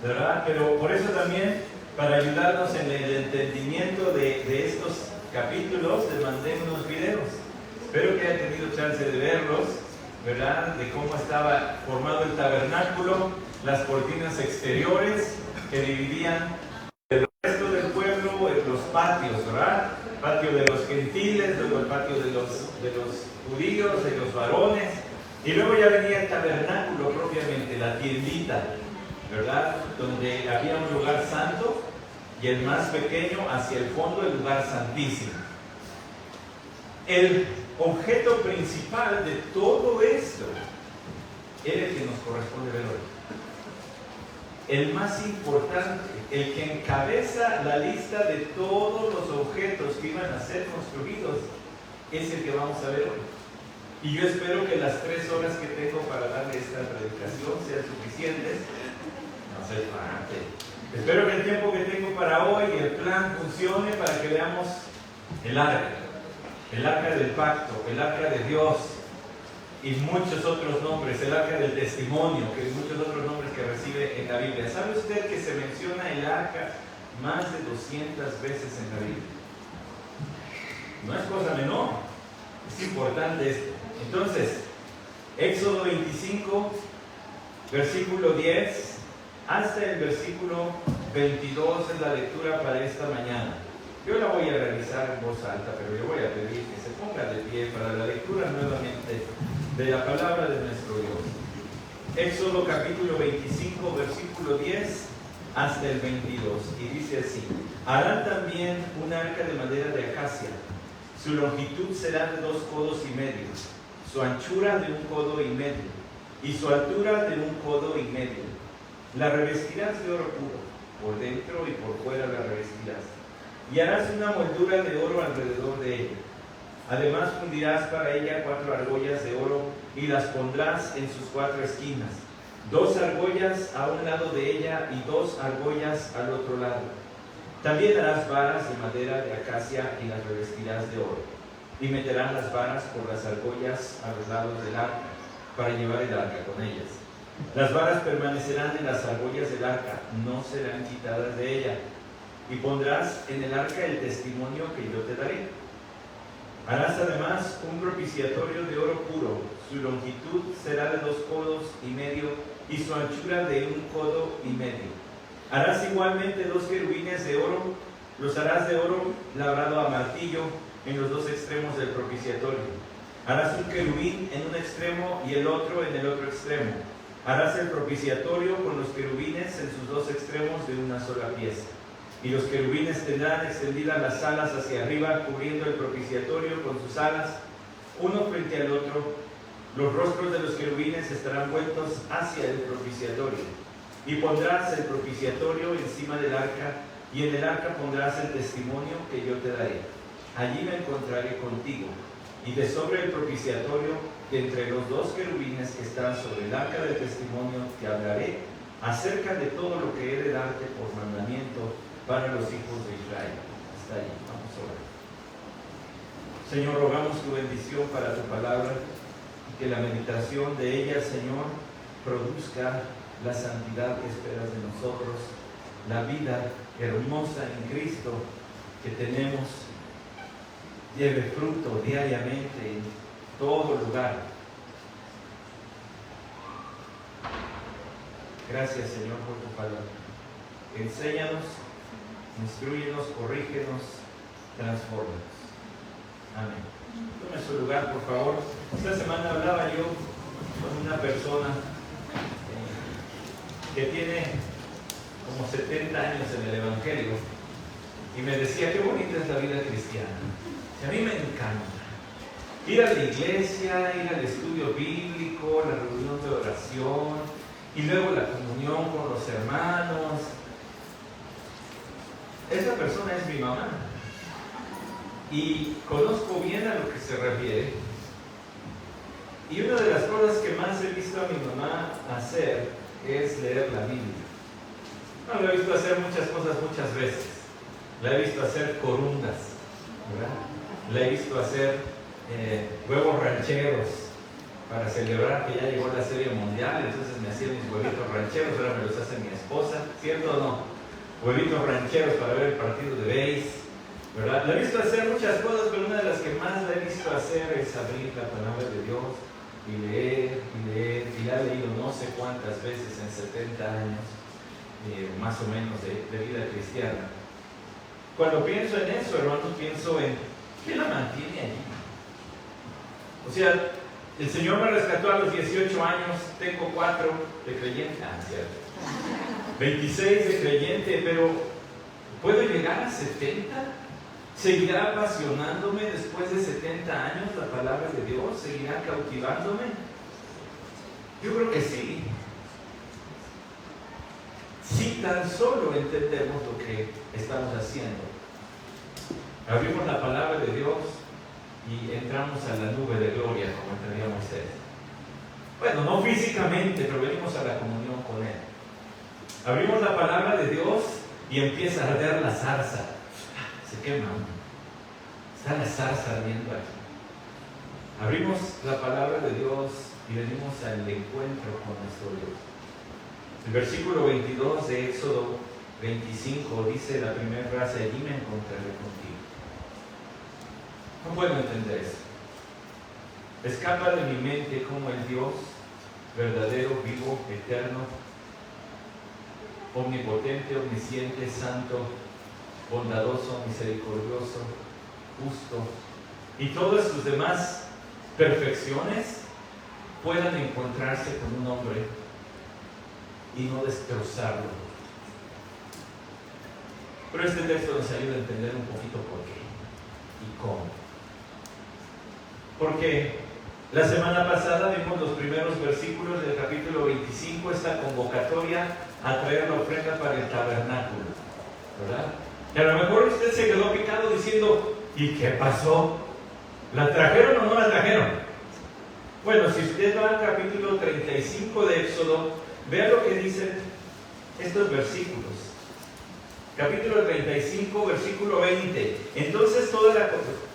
¿verdad? Pero por eso también, para ayudarnos en el entendimiento de estos capítulos, les mandé unos videos. Espero que hayan tenido chance de verlos, ¿verdad? De cómo estaba formado el tabernáculo, las cortinas exteriores que dividían el resto del pueblo, los patios, ¿verdad? El patio de los gentiles, luego el patio de los judíos, de los varones, y luego ya venía el tabernáculo propiamente, la tiendita, ¿verdad? Donde había un lugar santo y el más pequeño hacia el fondo, el lugar santísimo. El objeto principal de todo esto era el que nos corresponde ver hoy. El más importante, el que encabeza la lista de todos los objetos que iban a ser construidos, es el que vamos a ver hoy. Y yo espero que las 3 horas que tengo para darle esta predicación sean suficientes. No sé, espero que el tiempo que tengo para hoy, el plan funcione para que veamos el arca del pacto, el arca de Dios y muchos otros nombres, el arca del testimonio, que muchos otros nombres que recibe en la Biblia. ¿Sabe usted que se menciona el arca más de 200 veces en la Biblia? No es cosa menor, es importante esto. Entonces, Éxodo 25, versículo 10, hasta el versículo 22 es la lectura para esta mañana. Yo la voy a realizar en voz alta, pero le voy a pedir que se ponga de pie para la lectura nuevamente de la palabra de nuestro Dios. Éxodo capítulo 25, versículo 10 hasta el 22, y dice así: harán también un arca de madera de acacia. Su longitud será de 2 codos y medio, su anchura de 1 codo y medio, y su altura de 1 codo y medio. La revestirás de oro puro, por dentro y por fuera la revestirás, y harás una moldura de oro alrededor de ella. Además fundirás para ella 4 argollas de oro y las pondrás en sus 4 esquinas, 2 argollas a un lado de ella y 2 argollas al otro lado. También harás varas de madera de acacia y las revestirás de oro, y meterán las varas por las argollas a los lados del arca, para llevar el arca con ellas. Las varas permanecerán en las argollas del arca, no serán quitadas de ella. Y pondrás en el arca el testimonio que yo te daré. Harás además un propiciatorio de oro puro. Su longitud será de 2 codos y medio y su anchura de 1 codo y medio. Harás igualmente 2 querubines de oro. Los harás de oro labrado a martillo en los 2 extremos del propiciatorio. Harás un querubín en un extremo y el otro en el otro extremo. Harás el propiciatorio con los querubines en sus 2 extremos de una sola pieza. Y los querubines tendrán extendidas las alas hacia arriba, cubriendo el propiciatorio con sus alas, uno frente al otro. Los rostros de los querubines estarán vueltos hacia el propiciatorio. Y pondrás el propiciatorio encima del arca, y en el arca pondrás el testimonio que yo te daré. Allí me encontraré contigo, y de sobre el propiciatorio, de entre los 2 querubines que están sobre el arca del testimonio, te hablaré acerca de todo lo que he de darte por mandamiento para los hijos de Israel. Hasta allí, vamos a orar. Señor, rogamos tu bendición para tu palabra, y que la meditación de ella, Señor, produzca la santidad que esperas de nosotros, la vida hermosa en Cristo que tenemos, lleve fruto diariamente en todo lugar. Gracias, Señor, por tu palabra. Enséñanos, instrúyenos, corrígenos, transfórmanos. Amén. Tome su lugar, por favor. Esta semana hablaba yo con una persona que tiene como 70 años en el Evangelio y me decía: qué bonita es la vida cristiana. Y a mí me encanta ir a la iglesia, ir al estudio bíblico, la reunión de oración y luego la comunión con los hermanos. Esa persona es mi mamá y conozco bien a lo que se refiere. Y una de las cosas que más he visto a mi mamá hacer es leer la Biblia. No, la he visto hacer muchas cosas muchas veces. La he visto hacer corundas, ¿verdad? La he visto hacer huevos rancheros para celebrar que ya llegó la Serie Mundial. Entonces me hacía mis huevitos rancheros, ahora me los hace mi esposa. ¿cierto o no? Huevitos rancheros para ver el partido de béis, ¿verdad? La he visto hacer muchas cosas, pero una de las que más la he visto hacer es abrir la palabra de Dios y leer, y la he leído no sé cuántas veces en 70 años, más o menos, de vida cristiana. Cuando pienso en eso, hermanos, pienso en ¿qué la mantiene allí? O sea, el Señor me rescató a los 18 años, tengo 4 de creyente, cierto, 26 de creyente, pero ¿puedo llegar a 70? ¿Seguirá apasionándome después de 70 años la palabra de Dios? ¿Seguirá cautivándome? Yo creo que sí. Si tan solo entendemos lo que estamos haciendo. Abrimos la palabra de Dios y entramos a la nube de gloria, como entraría Moisés. Bueno, no físicamente, pero venimos a la comunión con Él. Abrimos la palabra de Dios y empieza a arder la zarza. Se quema. Está la zarza ardiendo aquí. Abrimos la palabra de Dios y venimos al encuentro con nuestro Dios. El versículo 22 de Éxodo 25 dice la primera frase: allí me encontraré contigo. No puedo entender eso. Escapa de mi mente como el Dios verdadero, vivo, eterno, omnipotente, omnisciente, santo, bondadoso, misericordioso, justo, y todas sus demás perfecciones puedan encontrarse con un hombre y no destrozarlo. Pero este texto nos ayuda a entender un poquito por qué y cómo. Porque la semana pasada vimos los primeros versículos del capítulo 25, esta convocatoria a traer la ofrenda para el tabernáculo, ¿verdad? Y a lo mejor usted se quedó picado diciendo: ¿y qué pasó? ¿La trajeron o no la trajeron? Bueno, si usted va al capítulo 35 de Éxodo, vea lo que dicen estos versículos. Capítulo 35, versículo 20. Entonces toda la...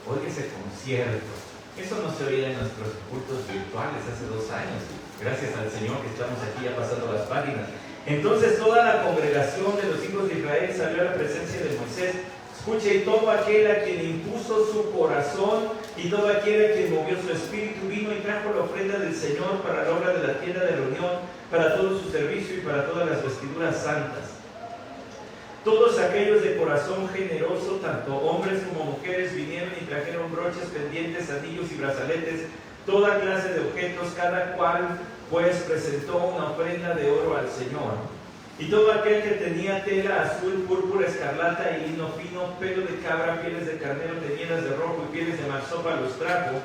Oiga ese concierto. Eso no se oía en nuestros cultos virtuales hace 2 años. Gracias al Señor que estamos aquí ya pasando las páginas. Entonces toda la congregación de los hijos de Israel salió a la presencia de Moisés. Escuche, y todo aquel a quien impuso su corazón y todo aquel a quien movió su espíritu vino y trajo la ofrenda del Señor para la obra de la tienda de reunión, para todo su servicio y para todas las vestiduras santas. Todos aquellos de corazón generoso, tanto hombres como mujeres, vinieron y trajeron broches, pendientes, anillos y brazaletes, toda clase de objetos, cada cual pues presentó una ofrenda de oro al Señor. Y todo aquel que tenía tela azul, púrpura, escarlata y lino fino, pelo de cabra, pieles de carnero teñidas de rojo y pieles de marsopa los trajo.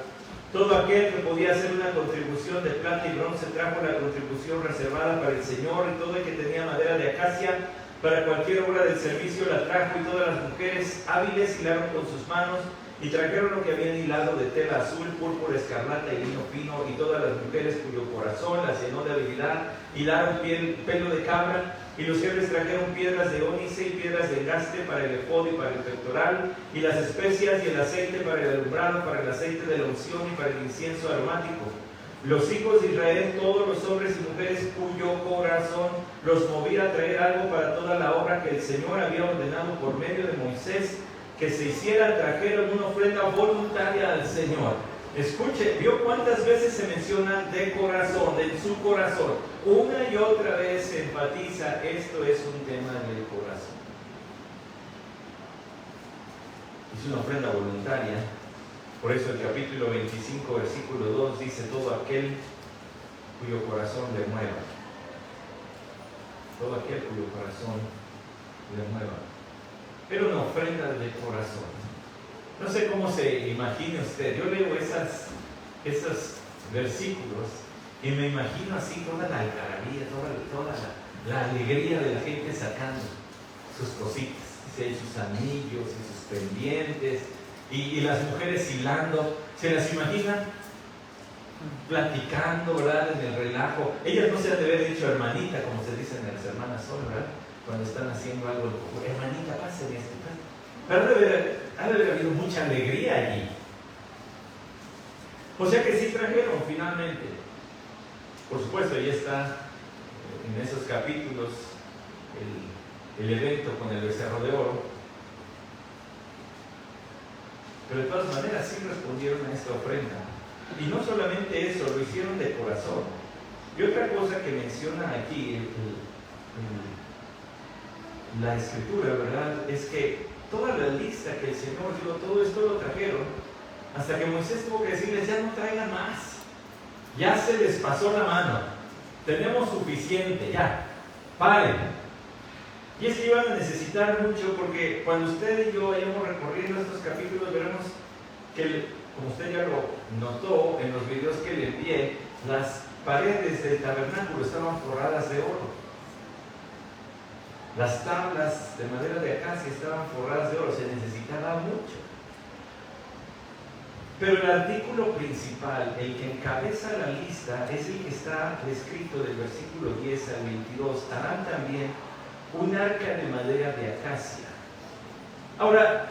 Todo aquel que podía hacer una contribución de plata y bronce trajo la contribución reservada para el Señor, y todo el que tenía madera de acacia para cualquier obra del servicio la trajo, y todas las mujeres hábiles hilaron con sus manos y trajeron lo que habían hilado de tela azul, púrpura, escarlata y lino fino, y todas las mujeres cuyo corazón las llenó de habilidad hilaron pelo de cabra, y los jefes trajeron piedras de ónice y piedras de engaste para el efod y para el pectoral, y las especias y el aceite para el alumbrado, para el aceite de la unción y para el incienso aromático. Los hijos de Israel, todos los hombres y mujeres cuyo corazón los movía a traer algo para toda la obra que el Señor había ordenado por medio de Moisés que se hiciera, trajeron una ofrenda voluntaria al Señor. Escuche, ¿vio cuántas veces se menciona de corazón, de su corazón? Una y otra vez se enfatiza, esto es un tema del corazón. Es una ofrenda voluntaria. Por eso el capítulo 25, versículo 2 dice: todo aquel cuyo corazón le mueva. Todo aquel cuyo corazón le mueva. Era una ofrenda de corazón. No sé cómo se imagine usted. Yo leo esos versículos y me imagino así toda la algarabía, toda la alegría de la gente sacando sus cositas, sus anillos y sus pendientes, y las mujeres hilando. ¿Se las imaginan? Platicando, ¿verdad? En el relajo. Ellas no se han de haber dicho hermanita, como se dicen las hermanas son, ¿verdad? Cuando están haciendo algo, hermanita, pásame esto. Pero ha de haber habido mucha alegría allí. O sea que sí trajeron finalmente. Por supuesto, ya está en esos capítulos el evento con el becerro de oro. Pero de todas maneras sí respondieron a esta ofrenda. Y no solamente eso, lo hicieron de corazón. Y otra cosa que menciona aquí la escritura, ¿verdad? Es que toda la lista que el Señor dio, todo esto lo trajeron, hasta que Moisés tuvo que decirles, ya no traigan más. Ya se les pasó la mano. Tenemos suficiente, ya. Paren. Y es que iban a necesitar mucho, porque cuando usted y yo vayamos recorriendo estos capítulos, veremos que, como usted ya lo notó en los videos que le envié, las paredes del tabernáculo estaban forradas de oro. Las tablas de madera de acacia estaban forradas de oro, se necesitaba mucho. Pero el artículo principal, el que encabeza la lista, es el que está escrito del versículo 10 al 22. Harán también un arca de madera de acacia. Ahora,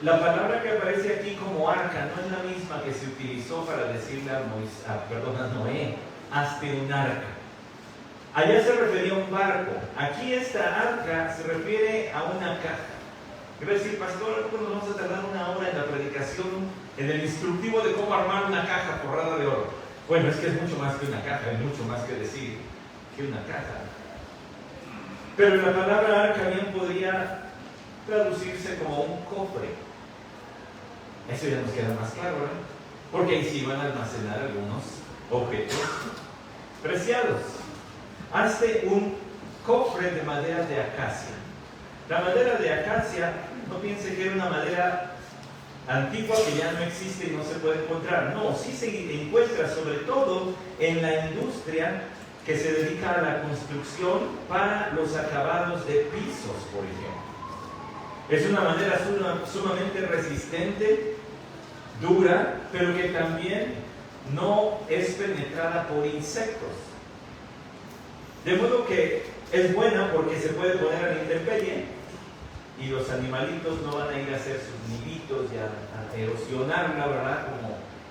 la palabra que aparece aquí como arca no es la misma que se utilizó para decirle a Noé, hazte un arca. Allá se refería a un barco. Aquí esta arca se refiere a una caja. Quiero decir, pastor, ¿cómo nos vamos a tardar una hora en la predicación, en el instructivo de cómo armar una caja forrada de oro? Bueno, es que es mucho más que una caja, hay mucho más que decir que una caja. Pero la palabra arca bien podría traducirse como un cofre. Eso ya nos queda más claro, ¿verdad? Porque ahí sí van a almacenar algunos objetos preciados. Hazte un cofre de madera de acacia. La madera de acacia, no piense que era una madera antigua que ya no existe y no se puede encontrar. No, sí se encuentra sobre todo en la industria que se dedica a la construcción para los acabados de pisos, por ejemplo. Es una madera sumamente resistente, dura, pero que también no es penetrada por insectos. De modo que es buena porque se puede poner a la intemperie y los animalitos no van a ir a hacer sus niditos y a erosionarla, ¿verdad?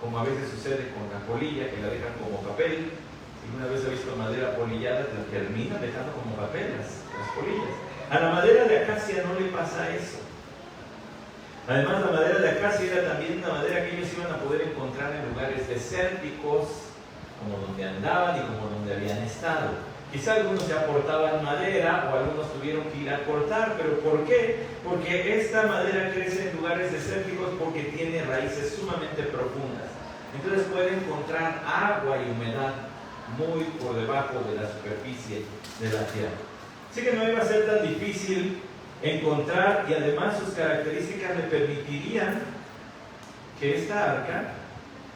Como a veces sucede con la polilla, que la dejan como papel. Si una vez ha visto madera polillada, la termina dejando como papel las polillas. A la madera de acacia no le pasa eso. Además, la madera de acacia era también una madera que ellos iban a poder encontrar en lugares desérticos, como donde andaban y como donde habían estado. Quizá algunos ya aportaban madera o algunos tuvieron que ir a cortar, pero ¿por qué? Porque esta madera crece en lugares desérticos porque tiene raíces sumamente profundas. Entonces puede encontrar agua y humedad muy por debajo de la superficie de la tierra. Así que no iba a ser tan difícil encontrar, y además sus características le permitirían que esta arca,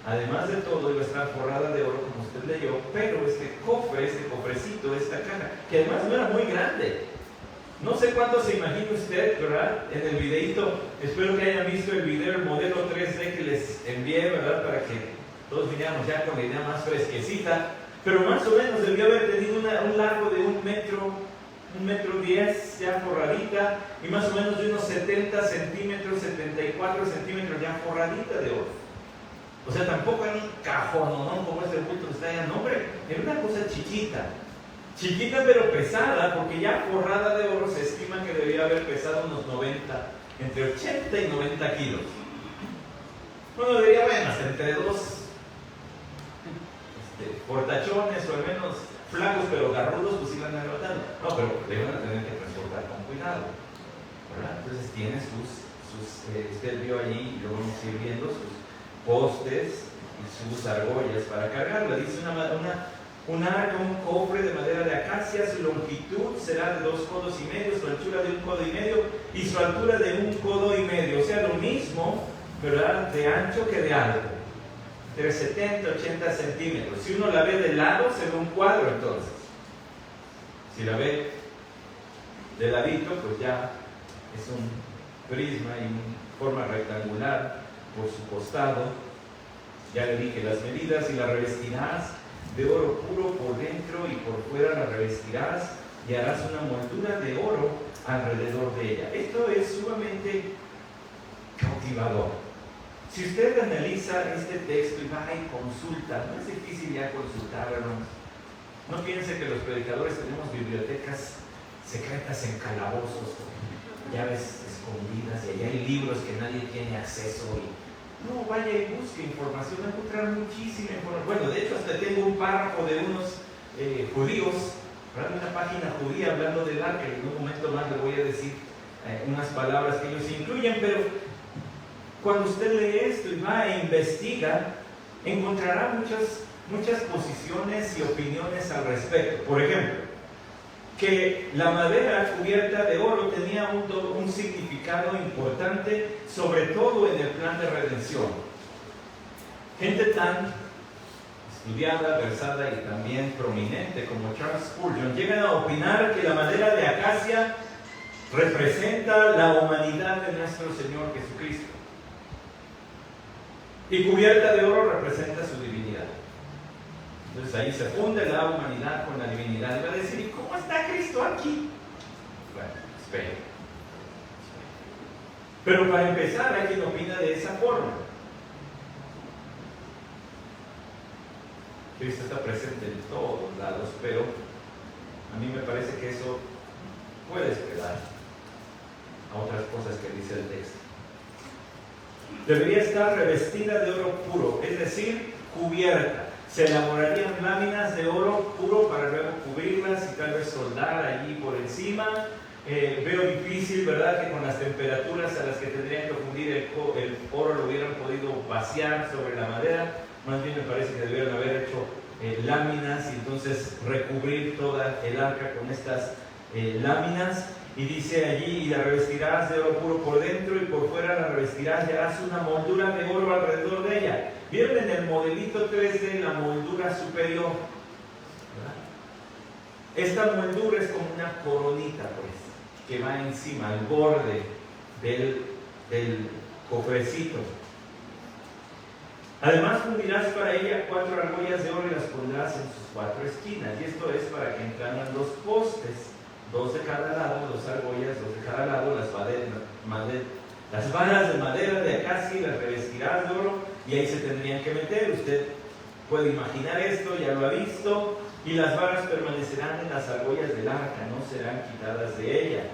además de todo, iba a estar forrada de oro, como usted leyó, pero este cofre, este cofrecito, esta caja, que además no era muy grande. No sé cuánto se imagina usted, ¿verdad? En el videito, espero que hayan visto el video, el modelo 3D que les envié, ¿verdad? Para que todos viniéramos ya con la idea más fresquecita. Pero más o menos debió haber tenido un largo de 1 metro 10 ya forradita, y más o menos de unos 70 centímetros, 74 centímetros ya forradita de oro. O sea, tampoco era un cajón, ¿no? Como este bulto que está allá, no, hombre, era una cosa chiquita pero pesada, porque ya forrada de oro se estima que debía haber pesado unos 90, entre 80 y 90 kilos. Uno diría, bueno, hasta entre dos portachones o al menos flacos pero garrudos, pues iban aguantando. No, pero le iban a tener que transportar con cuidado, ¿verdad? Entonces tiene usted vio allí, y lo vamos a ir viendo, sus postes y sus argollas para cargarla. Dice un arca, un cofre de madera de acacia, su longitud será de 2 codos y medio, su anchura de 1 codo y medio y su altura de 1 codo y medio. O sea, lo mismo, ¿verdad?, de ancho que de alto, entre 70 y 80 centímetros. Si uno la ve de lado, se ve un cuadro entonces. Si la ve de ladito, pues ya es un prisma y una forma rectangular por su costado. Ya le dije las medidas, y la revestirás de oro puro por dentro y por fuera la revestirás, y harás una moldura de oro alrededor de ella. Esto es sumamente cautivador. Si usted analiza este texto y va y consulta, no es difícil ya consultar, hermanos. No piense que los predicadores tenemos bibliotecas secretas en calabozos, llaves escondidas, y allá hay libros que nadie tiene acceso. No, vaya y busque información, va a encontrar muchísima información. Bueno, de hecho, hasta tengo un párrafo de unos judíos, ¿verdad? Una página judía hablando del arca, y en un momento más le voy a decir unas palabras que ellos incluyen, pero cuando usted lee esto y va e investiga, encontrará muchas posiciones y opiniones al respecto. Por ejemplo, que la madera cubierta de oro tenía un significado importante, sobre todo en el plan de redención. Gente tan estudiada, versada y también prominente como Charles Spurgeon llegan a opinar que la madera de acacia representa la humanidad de nuestro Señor Jesucristo, y cubierta de oro representa su divinidad. Entonces ahí se funde la humanidad con la divinidad. Y va a decir, ¿y cómo está Cristo aquí? Bueno, espere. Pero para empezar, hay quien opina de esa forma. Cristo está presente en todos lados, pero a mí me parece que eso puede esperar a otras cosas que dice el texto. Debería estar revestida de oro puro, es decir, cubierta. Se elaborarían láminas de oro puro para luego cubrirlas y tal vez soldar allí por encima. Veo difícil, ¿verdad?, que con las temperaturas a las que tendrían que fundir el oro lo hubieran podido vaciar sobre la madera. Más bien me parece que debieron haber hecho láminas y entonces recubrir toda el arca con estas láminas. Y dice allí, y la revestirás de oro puro por dentro y por fuera la revestirás y harás una moldura de oro alrededor de ella. ¿Vieron en el modelito 3D la moldura superior? ¿Verdad? Esta moldura es como una coronita, pues, que va encima, al borde del cofrecito. Además fundirás para ella 4 argollas de oro y las pondrás en sus 4 esquinas. Y esto es para que entraran los postes, 2 de cada lado, 2 argollas, 2 de cada lado, las varas de madera de acacia las revestirás de oro y ahí se tendrían que meter. Usted puede imaginar esto, ya lo ha visto. Y las varas permanecerán en las argollas del arca, no serán quitadas de ella.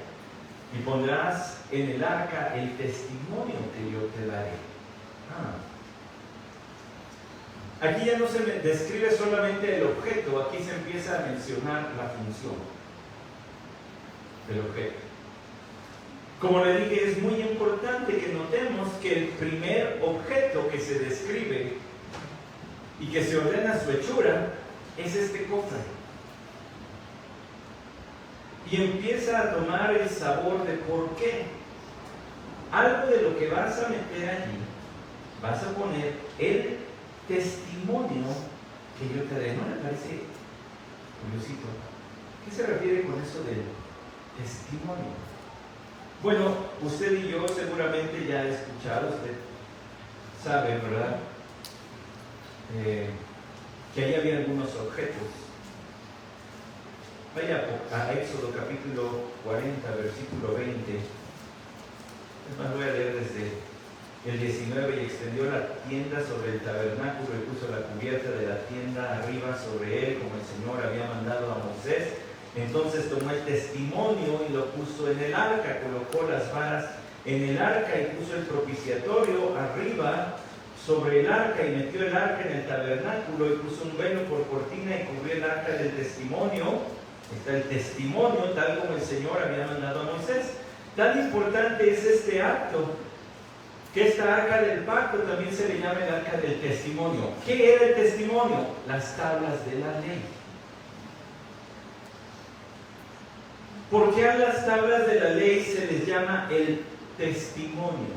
Y pondrás en el arca el testimonio que yo te daré. Aquí ya no se describe solamente el objeto, aquí se empieza a mencionar la función del objeto. Como le dije, es muy importante que notemos que el primer objeto que se describe y que se ordena su hechura es este cofre. Y empieza a tomar el sabor de por qué. Algo de lo que vas a meter allí, vas a poner el testimonio que yo te daré. ¿No le parece curiosito? ¿Qué se refiere con eso del testimonio? Bueno, usted y yo seguramente ya he escuchado, usted sabe, ¿verdad? Que ahí había algunos objetos. Vaya a Éxodo capítulo 40, versículo 20. Es más, voy a leer desde el 19. Y extendió la tienda sobre el tabernáculo y puso la cubierta de la tienda arriba sobre él, como el Señor había mandado a Moisés. Entonces tomó el testimonio y lo puso en el arca, colocó las varas en el arca y puso el propiciatorio arriba sobre el arca y metió el arca en el tabernáculo y puso un velo por cortina y cubrió el arca del testimonio. Está el testimonio tal como el Señor había mandado a Moisés. Tan importante es este acto que esta arca del pacto también se le llama el arca del testimonio. ¿Qué era el testimonio? Las tablas de la ley. ¿Por qué a las tablas de la ley se les llama el testimonio?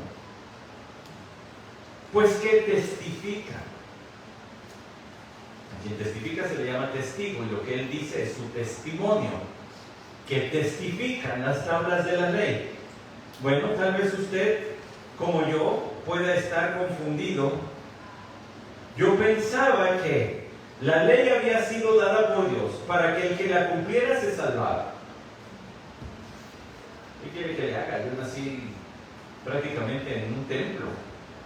Pues que testifica. A quien testifica se le llama testigo, y lo que él dice es su testimonio, que testifican las tablas de la ley. Bueno, tal vez usted, como yo, pueda estar confundido. Yo pensaba que la ley había sido dada por Dios para que el que la cumpliera se salvara. ¿Qué quiere que le haga? Yo nací prácticamente en un templo.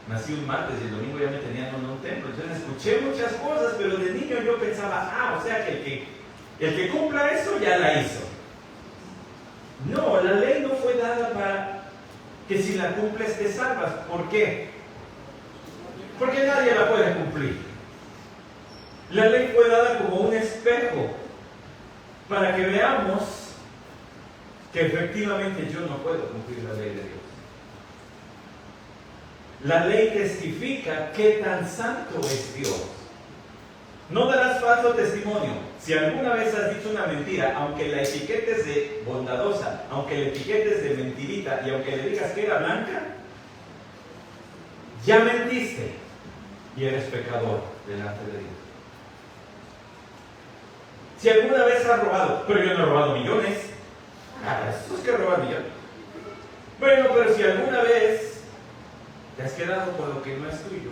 Nací un martes y el domingo ya me tenían en un templo. Entonces escuché muchas cosas, pero de niño yo pensaba, o sea que el que cumpla eso ya la hizo. No, la ley no fue dada para que si la cumples te salvas. ¿Por qué? Porque nadie la puede cumplir. La ley fue dada como un espejo para que veamos que efectivamente yo no puedo cumplir la ley de Dios. La ley testifica qué tan santo es Dios. No darás falso testimonio. Si alguna vez has dicho una mentira, aunque la etiquetes de bondadosa, aunque la etiquetes de mentirita y aunque le digas que era blanca, ya mentiste y eres pecador delante de Dios. Si alguna vez has robado, pero yo no he robado millones. Eso es que robar millones. Bueno, pero si alguna vez te has quedado con lo que no es tuyo,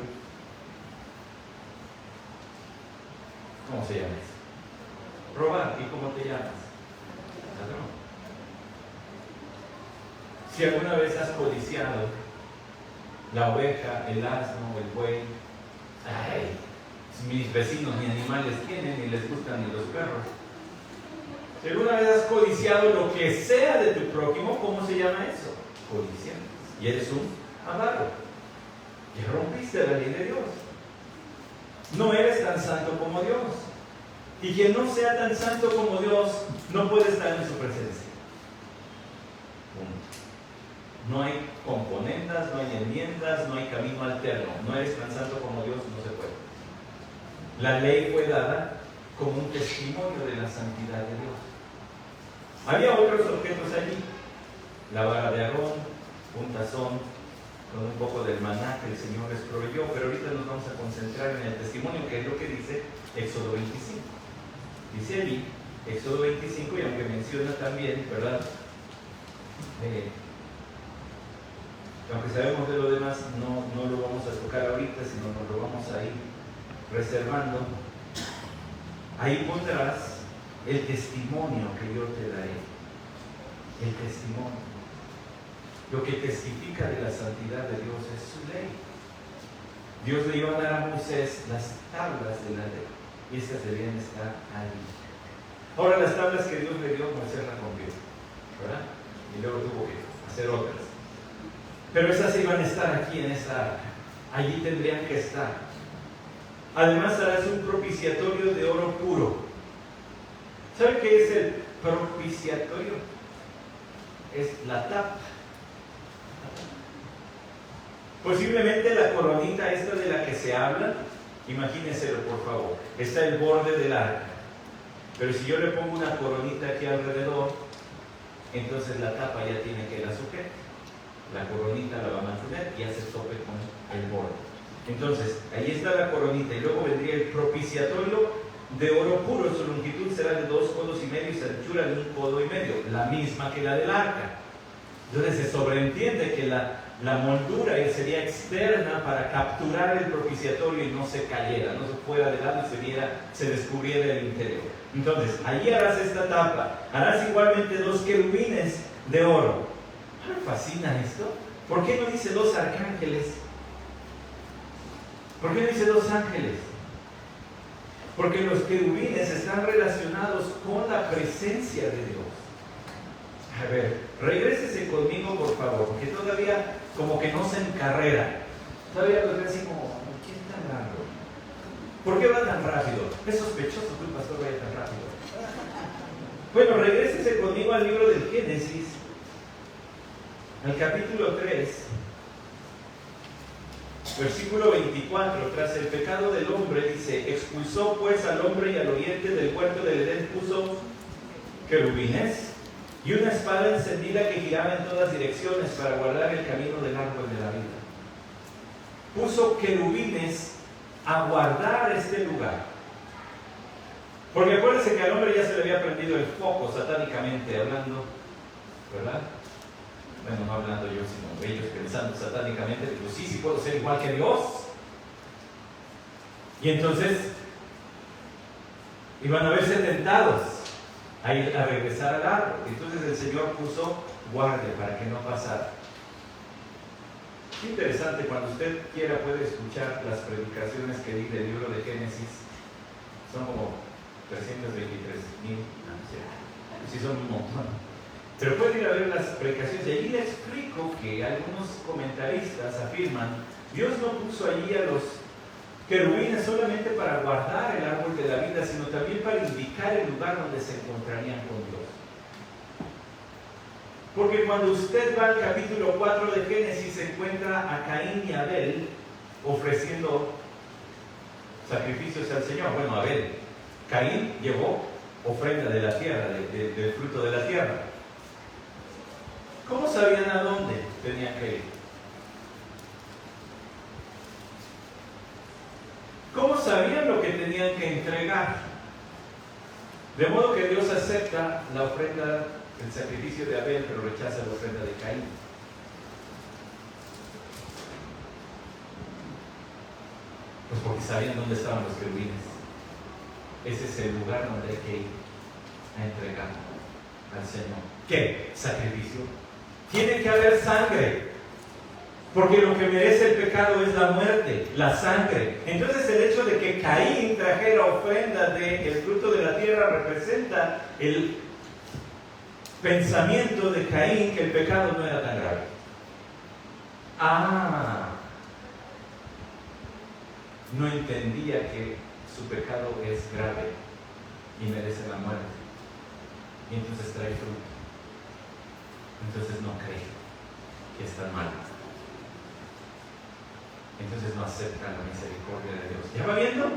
¿cómo se llama eso? Robar. ¿Y cómo te llamas? Ladrón. Si alguna vez has codiciado la oveja, el asno, el buey, ay, mis vecinos ni animales tienen, ni les gustan ni los perros. Si alguna vez has codiciado lo que sea de tu prójimo, ¿cómo se llama eso? Codiciar. Y eres un avaro. Ya rompiste la ley de Dios. No eres tan santo como Dios. Y quien no sea tan santo como Dios no puede estar en su presencia. No hay componendas, no hay enmiendas, no hay camino alterno. No eres tan santo como Dios, no se puede. La ley fue dada como un testimonio de la santidad de Dios. Había otros objetos allí. La vara de Aarón, un tazón con un poco del maná que el Señor les proveyó, pero ahorita nos vamos a concentrar en el testimonio, que es lo que dice Éxodo 25. Dice allí, Éxodo 25, y aunque menciona también, ¿verdad? Aunque sabemos de lo demás, no lo vamos a tocar ahorita, sino nos lo vamos a ir reservando. Ahí pondrás el testimonio que yo te daré. El testimonio. Lo que testifica de la santidad de Dios es su ley. Dios le iba a dar a Moisés las tablas de la ley, y estas debían estar ahí. Ahora, las tablas que Dios le dio, Moisés las rompió, ¿verdad? Y luego tuvo que hacer otras. Pero esas iban a estar aquí en esta arca. Allí tendrían que estar. Además, harás un propiciatorio de oro puro. ¿Sabe qué es el propiciatorio? Es la tapa. Posiblemente la coronita esta de la que se habla, imagínenselo por favor, está el borde del arca. Pero si yo le pongo una coronita aquí alrededor, entonces la tapa ya tiene que la sujetar. La coronita la va a mantener y hace tope con el borde. Entonces, ahí está la coronita y luego vendría el propiciatorio de oro puro. Su longitud será de 2 codos y medio y su anchura de 1 codo y medio, la misma que la del arca. Entonces se sobreentiende que la moldura sería externa para capturar el propiciatorio y no se cayera, no se fuera de lado y se descubriera el interior. Entonces, allí harás esta tapa, harás igualmente 2 querubines de oro. ¿No me fascina esto? ¿Por qué no dice 2 arcángeles? ¿Por qué no dice 2 ángeles? Porque los querubines están relacionados con la presencia de Dios. A ver, regrésese conmigo por favor, porque todavía como que no se encarrera. Todavía lo veo así como, ¿qué es tan largo? ¿Por qué va tan rápido? Es sospechoso que un pastor vaya tan rápido. Bueno, regrésese conmigo al libro del Génesis, al capítulo 3, versículo 24. Tras el pecado del hombre, dice, expulsó pues al hombre y al oriente del huerto del Edén puso querubines y una espada encendida que giraba en todas direcciones para guardar el camino del árbol de la vida. Puso querubines a guardar este lugar. Porque acuérdense que al hombre ya se le había prendido el foco satánicamente hablando, ¿verdad? Bueno, no hablando yo, sino ellos pensando satánicamente, digo, sí puedo ser igual que Dios. Y entonces iban a verse tentados a ir a regresar al árbol. Entonces el Señor puso guardia para que no pasara. Qué interesante, cuando usted quiera puede escuchar las predicaciones que di del libro de Génesis. Son como 323,000, sí son un montón. Pero pueden ir a ver las predicaciones. Y allí le explico que algunos comentaristas afirman, Dios no puso allí a los querubines solamente para guardar el árbol de la vida, sino también para indicar el lugar donde se encontrarían con Dios. Porque cuando usted va al capítulo 4 de Génesis, se encuentra a Caín y Abel ofreciendo sacrificios al Señor. Bueno, Abel, Caín llevó ofrenda de la tierra, del fruto de la tierra. ¿Cómo sabían a dónde tenían que ir? ¿Cómo sabían lo que tenían que entregar? De modo que Dios acepta la ofrenda, el sacrificio de Abel, pero rechaza la ofrenda de Caín. Pues porque sabían dónde estaban los querubines. Ese es el lugar donde hay que ir a entregar al Señor. ¿Qué? Sacrificio. Tiene que haber sangre. Porque lo que merece el pecado es la muerte, la sangre. Entonces el hecho de que Caín trajera ofrenda del fruto de la tierra representa el pensamiento de Caín que el pecado no era tan grave. No entendía que su pecado es grave y merece la muerte. Y entonces trae fruto. Entonces no cree que es tan malo. Entonces no acepta la misericordia de Dios. ¿Ya va viendo?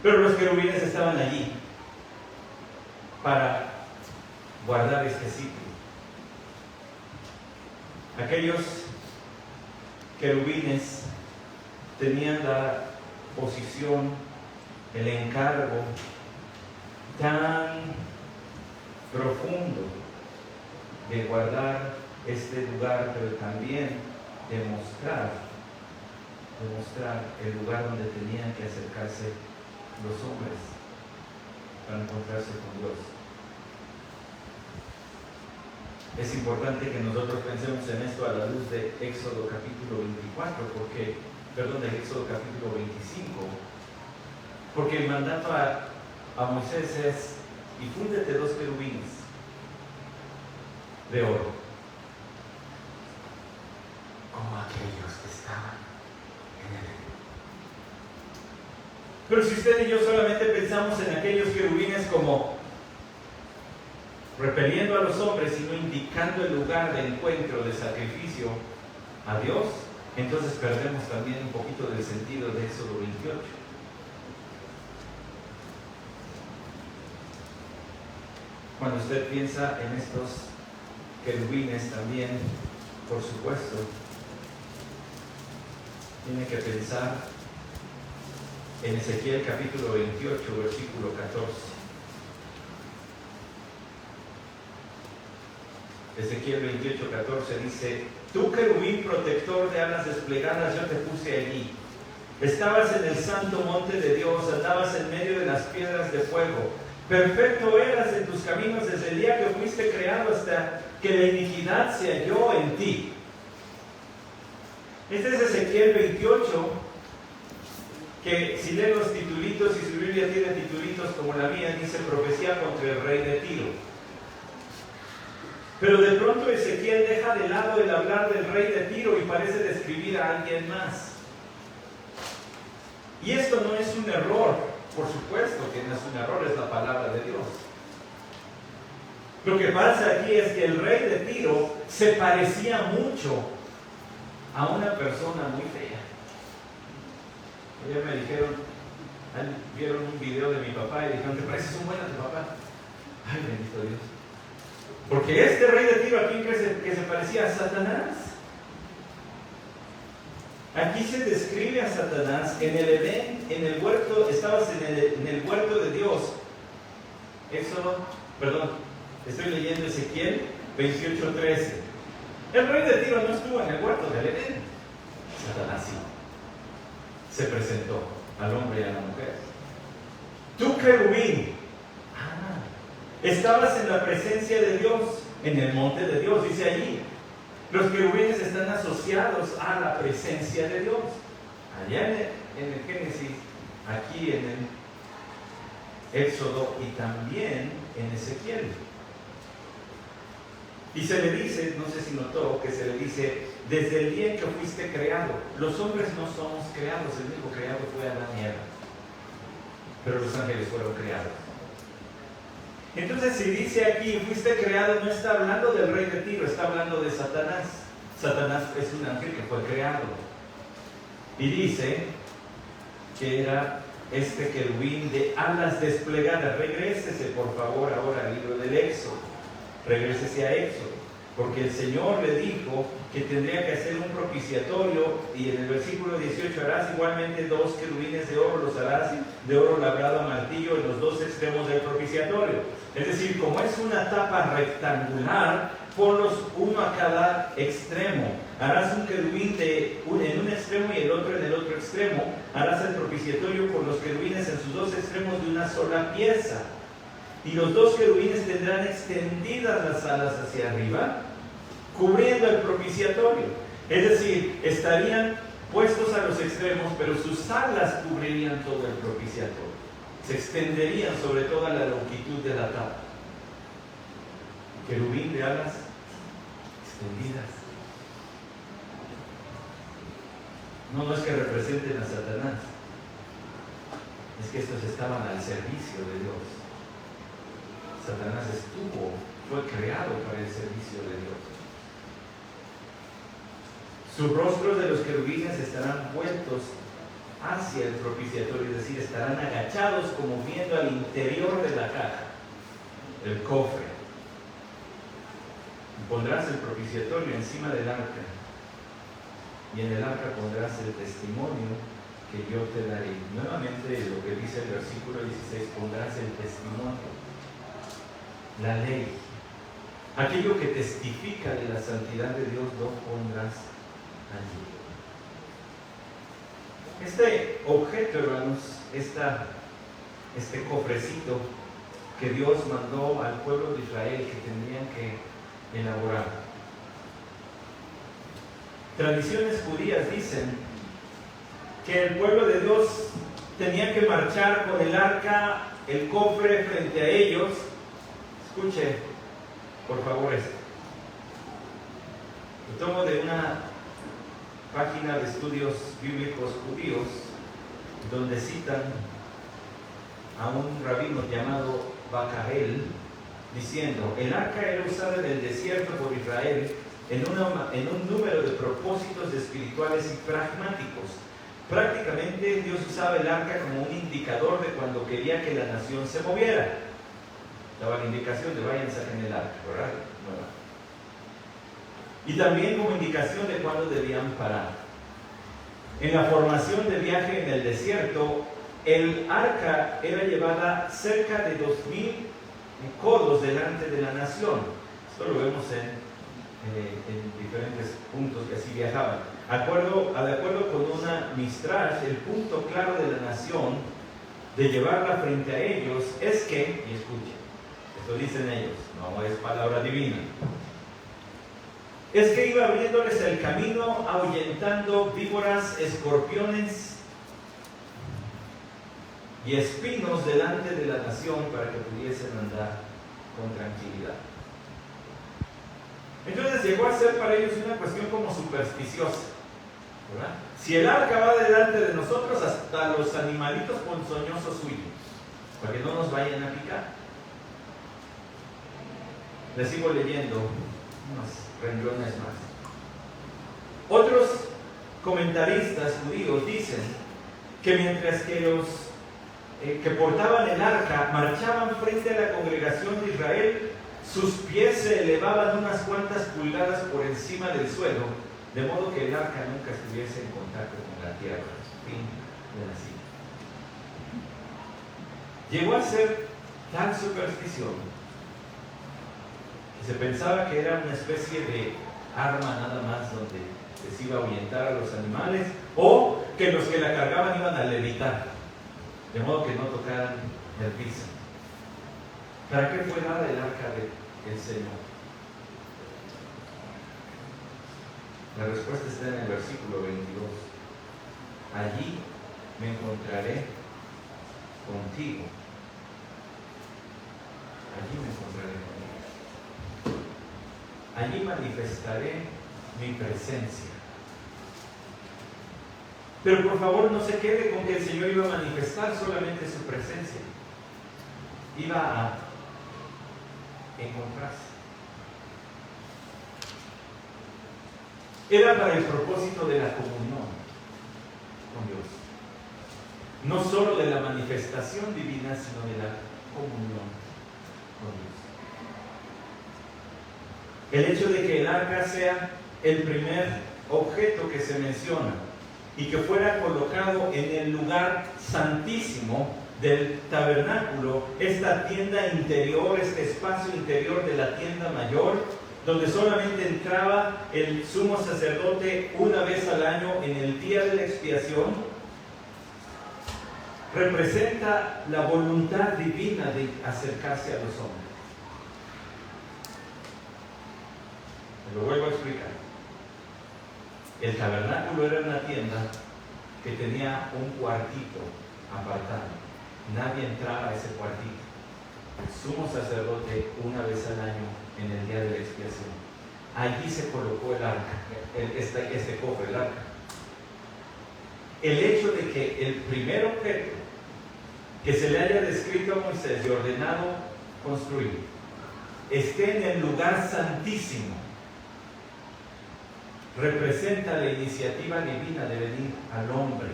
Pero los querubines estaban allí para guardar este sitio. Aquellos querubines tenían la posición, el encargo tan profundo de guardar este lugar, pero también de mostrar el lugar donde tenían que acercarse los hombres para encontrarse con Dios. Es importante que nosotros pensemos en esto a la luz de Éxodo capítulo 24, de Éxodo capítulo 25, porque el mandato a Moisés es: y fúndete 2 querubines de oro, como aquellos que estaban en el Edén. Pero si usted y yo solamente pensamos en aquellos querubines como repeliendo a los hombres y no indicando el lugar de encuentro, de sacrificio a Dios, entonces perdemos también un poquito del sentido de Éxodo 28. Cuando usted piensa en estos querubines también, por supuesto, tiene que pensar en Ezequiel capítulo 28, versículo 14. Ezequiel 28, 14 dice: tú, querubín protector de alas desplegadas, yo te puse allí. Estabas en el santo monte de Dios, andabas en medio de las piedras de fuego. Perfecto eras en tus caminos desde el día que fuiste creado hasta que la iniquidad se halló en ti. Este es Ezequiel 28, que si lee los titulitos, y su Biblia tiene titulitos como la mía, dice profecía contra el rey de Tiro. Pero de pronto Ezequiel deja de lado el hablar del rey de Tiro y parece describir a alguien más. Y esto no es un error, por supuesto que no es un error, es la palabra de Dios. Lo que pasa aquí es que el rey de Tiro se parecía mucho a una persona muy fea. Ayer me dijeron, vieron un video de mi papá y dijeron: ¿te pareces un buen a tu papá? Ay, bendito Dios. Porque este rey de Tiro, ¿a quién crees que se parecía? A Satanás. Aquí se describe a Satanás en el Edén, en el huerto. Estabas en el huerto de Dios. Estoy leyendo Ezequiel 28:13. El rey de Tiro no estuvo en el huerto del Edén. Satanás sí. Se presentó al hombre y a la mujer. Tú, querubín, estabas en la presencia de Dios, en el monte de Dios, dice allí. Los querubines están asociados a la presencia de Dios. Allá en el Génesis, aquí en Éxodo y también en Ezequiel. Y se le dice, no sé si notó, que se le dice, desde el día en que fuiste creado. Los hombres no somos creados, el único creado fue Adán y Eva. Pero los ángeles fueron creados. Entonces, si dice aquí, fuiste creado, no está hablando del rey de Tiro, está hablando de Satanás. Satanás es un ángel que fue creado. Y dice que era este querubín de alas desplegadas. Regrésese, por favor, ahora al libro del Éxodo. Regrésese a Éxodo, porque el Señor le dijo que tendría que hacer un propiciatorio, y en el versículo 18, harás igualmente 2 querubines de oro, los harás de oro labrado a martillo en los 2 extremos del propiciatorio. Es decir, como es una tapa rectangular, ponlos uno a cada extremo. Harás un querubín en un extremo y el otro en el otro extremo. Harás el propiciatorio con los querubines en sus 2 extremos de una sola pieza. Y los 2 querubines tendrán extendidas las alas hacia arriba, cubriendo el propiciatorio. Es decir, estarían puestos a los extremos, pero sus alas cubrirían todo el propiciatorio. Se extenderían sobre toda la longitud de la tapa. Querubín de alas extendidas. No es que representen a Satanás, es que estos estaban al servicio de Dios. Satanás fue creado para el servicio de Dios. Sus rostros de los querubines estarán vueltos hacia el propiciatorio, es decir, estarán agachados como viendo al interior de la caja, el cofre. Y pondrás el propiciatorio encima del arca, y en el arca pondrás el testimonio que yo te daré. Nuevamente lo que dice el versículo 16, pondrás el testimonio. La ley, aquello que testifica de la santidad de Dios, lo pondrás allí. Este objeto, hermanos, este cofrecito que Dios mandó al pueblo de Israel que tendrían que elaborar. Tradiciones judías dicen que el pueblo de Dios tenía que marchar con el arca, el cofre frente a ellos. Escuche, por favor, esto. Lo tomo de una página de estudios bíblicos judíos, donde citan a un rabino llamado Bacahel, diciendo: el arca era usada en el desierto por Israel en un número de propósitos espirituales y pragmáticos. Prácticamente Dios usaba el arca como un indicador de cuando quería que la nación se moviera. Daba la indicación de vayan, saquen el arca, ¿verdad? Bueno. Y también como indicación de cuándo debían parar. En la formación de viaje en el desierto, el arca era llevada cerca de 2000 codos delante de la nación. Esto lo vemos en diferentes puntos que así viajaban. De acuerdo con una Midrash, el punto claro de la nación de llevarla frente a ellos es que, y escuchen, esto dicen ellos, no es palabra divina, es que iba abriéndoles el camino, ahuyentando víboras, escorpiones y espinos delante de la nación para que pudiesen andar con tranquilidad. Entonces llegó a ser para ellos una cuestión como supersticiosa, ¿verdad? Si el arca va delante de nosotros, hasta los animalitos ponzoñosos huyen, para que no nos vayan a picar. Les sigo leyendo unos renglones más. Otros comentaristas judíos dicen que mientras que los que portaban el arca marchaban frente a la congregación de Israel, sus pies se elevaban unas cuantas pulgadas por encima del suelo, de modo que el arca nunca estuviese en contacto con la tierra. Fin de la cita. Llegó a ser tal superstición que se pensaba que era una especie de arma nada más donde les iba a ahuyentar a los animales, o que los que la cargaban iban a levitar, de modo que no tocaran el piso. ¿Para qué fue dada el arca del Señor? La respuesta está en el versículo 22. Allí me encontraré contigo allí manifestaré mi presencia. Pero por favor no se quede con que el Señor iba a manifestar solamente su presencia. Iba a encontrarse. Era para el propósito de la comunión con Dios. No solo de la manifestación divina, sino de la comunión con Dios. El hecho de que el arca sea el primer objeto que se menciona y que fuera colocado en el lugar santísimo del tabernáculo, esta tienda interior, este espacio interior de la tienda mayor, donde solamente entraba el sumo sacerdote una vez al año en el día de la expiación, representa la voluntad divina de acercarse a los hombres. Lo vuelvo a explicar. El tabernáculo era una tienda que tenía un cuartito apartado. Nadie entraba a ese cuartito. El sumo sacerdote una vez al año en el día de la expiación. Allí se colocó el arca, este cofre, el arca. El hecho de que el primer objeto que se le haya descrito a Moisés y ordenado construir esté en el lugar santísimo, representa la iniciativa divina de venir al hombre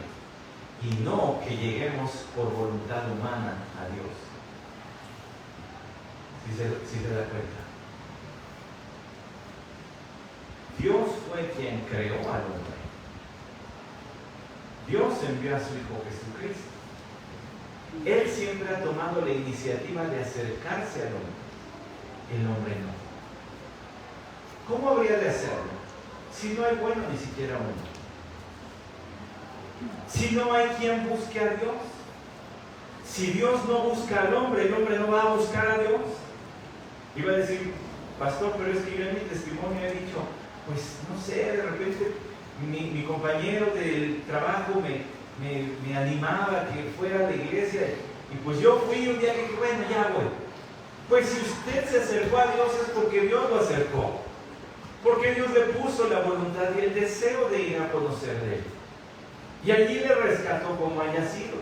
y no que lleguemos por voluntad humana a Dios. Si se da cuenta, Dios fue quien creó al hombre. Dios envió a su Hijo Jesucristo. Él siempre ha tomado la iniciativa de acercarse al hombre. El hombre no. ¿Cómo habría de hacerlo? Si no hay bueno, ni siquiera uno. Si no hay quien busque a Dios. Si Dios no busca al hombre, el hombre no va a buscar a Dios. Iba a decir, pastor, pero es que yo en mi testimonio he dicho, pues no sé, de repente mi compañero del trabajo me animaba a que fuera a la iglesia y pues yo fui un día que dije, bueno, ya voy. Pues si usted se acercó a Dios es porque Dios lo acercó. Porque Dios le puso la voluntad y el deseo de ir a conocer de Él. Y allí le rescató como haya sido.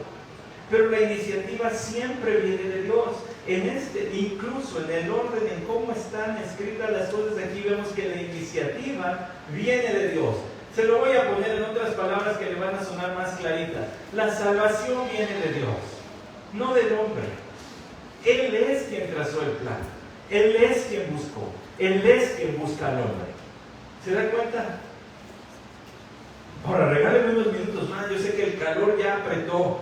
Pero la iniciativa siempre viene de Dios. Incluso en el orden en cómo están escritas las cosas, aquí vemos que la iniciativa viene de Dios. Se lo voy a poner en otras palabras que le van a sonar más claritas. La salvación viene de Dios, no del hombre. Él es quien trazó el plan. Él es quien buscó. Él es quien busca al hombre. ¿Se da cuenta? Ahora, regáleme unos minutos más. Yo sé que el calor ya apretó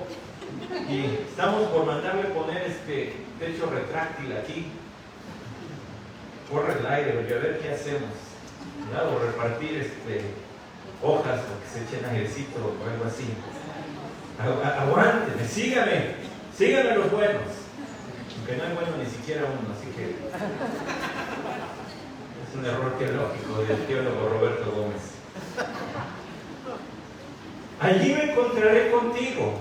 y estamos por mandarle poner este techo retráctil aquí. Corre el aire, porque a ver qué hacemos. ¿Ya? O repartir hojas o que se echen airecito o algo así. Aguántenme, síganme los buenos. Aunque no hay bueno ni siquiera uno, así que es un error teológico del teólogo Roberto Gómez. Allí me encontraré contigo.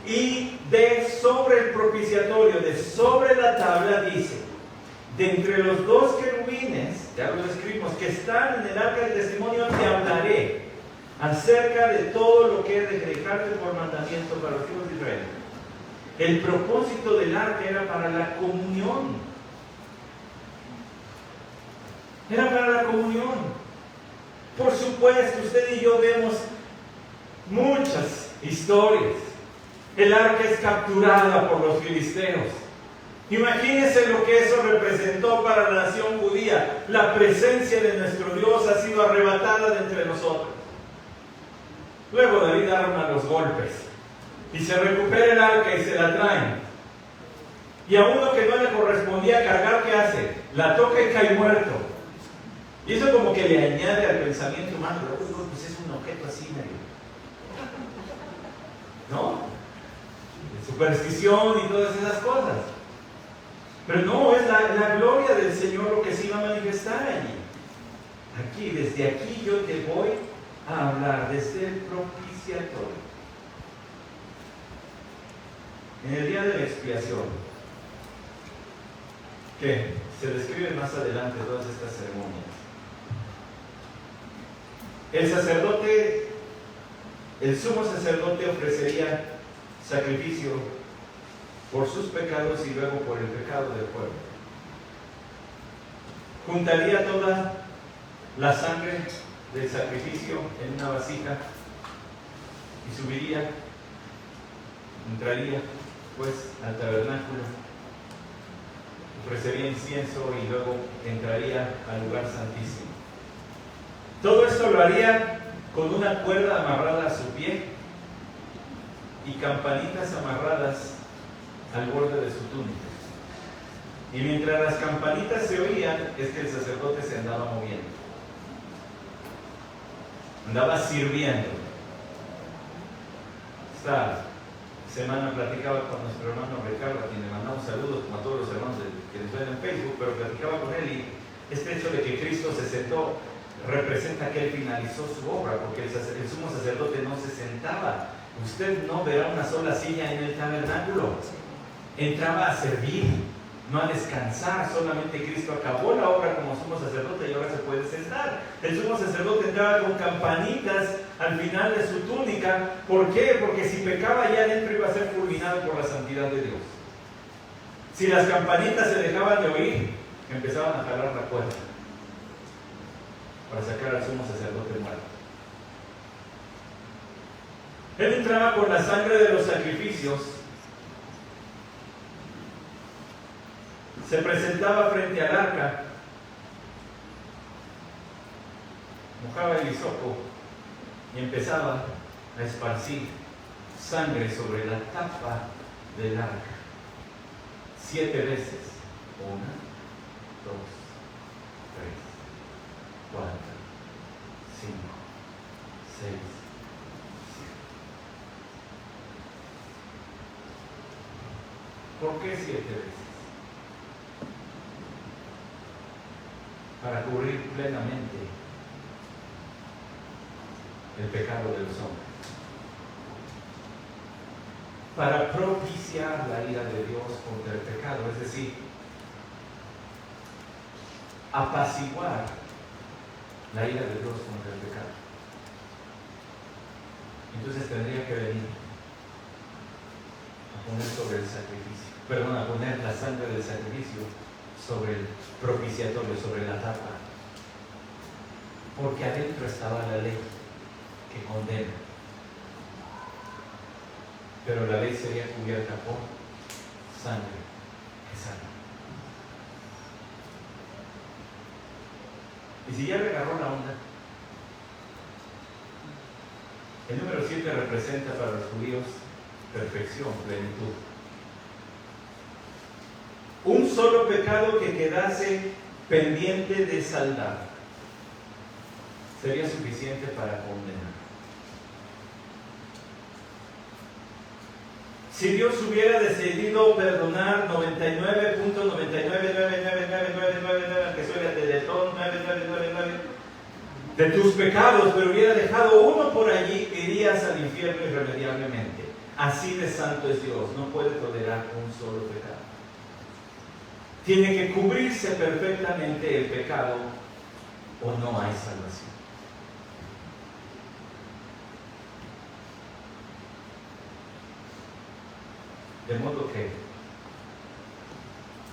Y de sobre el propiciatorio, de sobre la tabla dice, de entre los dos querubines, ya lo describimos, que están en el arca del testimonio, te hablaré acerca de todo lo que he de dejarte por mandamiento para los hijos de Israel. El propósito del arca era para la comunión. Era para la comunión. Por supuesto, usted y yo vemos muchas historias. El arca es capturada por los filisteos. Imagínense lo que eso representó para la nación judía. La presencia de nuestro Dios ha sido arrebatada de entre nosotros. Luego David arma los golpes y se recupera el arca y se la traen. Y a uno que no le correspondía cargar, ¿qué hace? La toca y cae muerto. Y eso como que le añade al pensamiento humano, pues es un objeto así medio, ¿no? Superstición y todas esas cosas. Pero no, es la gloria del Señor lo que se iba a manifestar allí. Aquí, desde aquí yo te voy a hablar, desde el propiciatorio. En el día de la expiación, que se describen más adelante todas estas ceremonias, el sumo sacerdote ofrecería sacrificio por sus pecados y luego por el pecado del pueblo. Juntaría toda la sangre del sacrificio en una vasija y subiría, entraría pues al tabernáculo, ofrecería incienso y luego entraría al lugar santísimo. Todo esto lo haría con una cuerda amarrada a su pie y campanitas amarradas al borde de su túnica. Y mientras las campanitas se oían, es que el sacerdote se andaba moviendo, andaba sirviendo. Esta semana platicaba con nuestro hermano Ricardo, a quien le mandamos saludos, como a todos los hermanos que nos ven en Facebook, pero platicaba con él y este hecho de que Cristo se sentó representa que él finalizó su obra, porque el sumo sacerdote no se sentaba. Usted no verá una sola silla en el tabernáculo. Entraba a servir, no a descansar. Solamente Cristo acabó la obra como sumo sacerdote y ahora se puede sentar. El sumo sacerdote entraba con campanitas al final de su túnica. ¿Por qué? Porque si pecaba allá adentro iba a ser fulminado por la santidad de Dios. Si las campanitas se dejaban de oír, empezaban a jalar la cuerda para sacar al sumo sacerdote muerto. Él entraba con la sangre de los sacrificios, se presentaba frente al arca, mojaba el hisopo y empezaba a esparcir sangre sobre la tapa del arca 7 veces. 1, 2, 3, 4, 5, 6, 7. ¿Por qué 7 veces? Para cubrir plenamente el pecado de los hombres, para propiciar la ira de Dios contra el pecado, es decir, apaciguar la ira de Dios contra el pecado. Entonces tendría que venir a poner sobre el sacrificio, a poner la sangre del sacrificio sobre el propiciatorio, sobre la tapa, porque adentro estaba la ley que condena, pero la ley sería cubierta por sangre que sana. Y si ya le agarró la onda, el número 7 representa para los judíos perfección, plenitud. Un solo pecado que quedase pendiente de saldar sería suficiente para condenar. Si Dios hubiera decidido perdonar 99.99999999, que soy de todo 9999 de tus pecados, pero hubiera dejado uno por allí, irías al infierno irremediablemente. Así de santo es Dios, no puede tolerar un solo pecado. Tiene que cubrirse perfectamente el pecado o no hay salvación. De modo que,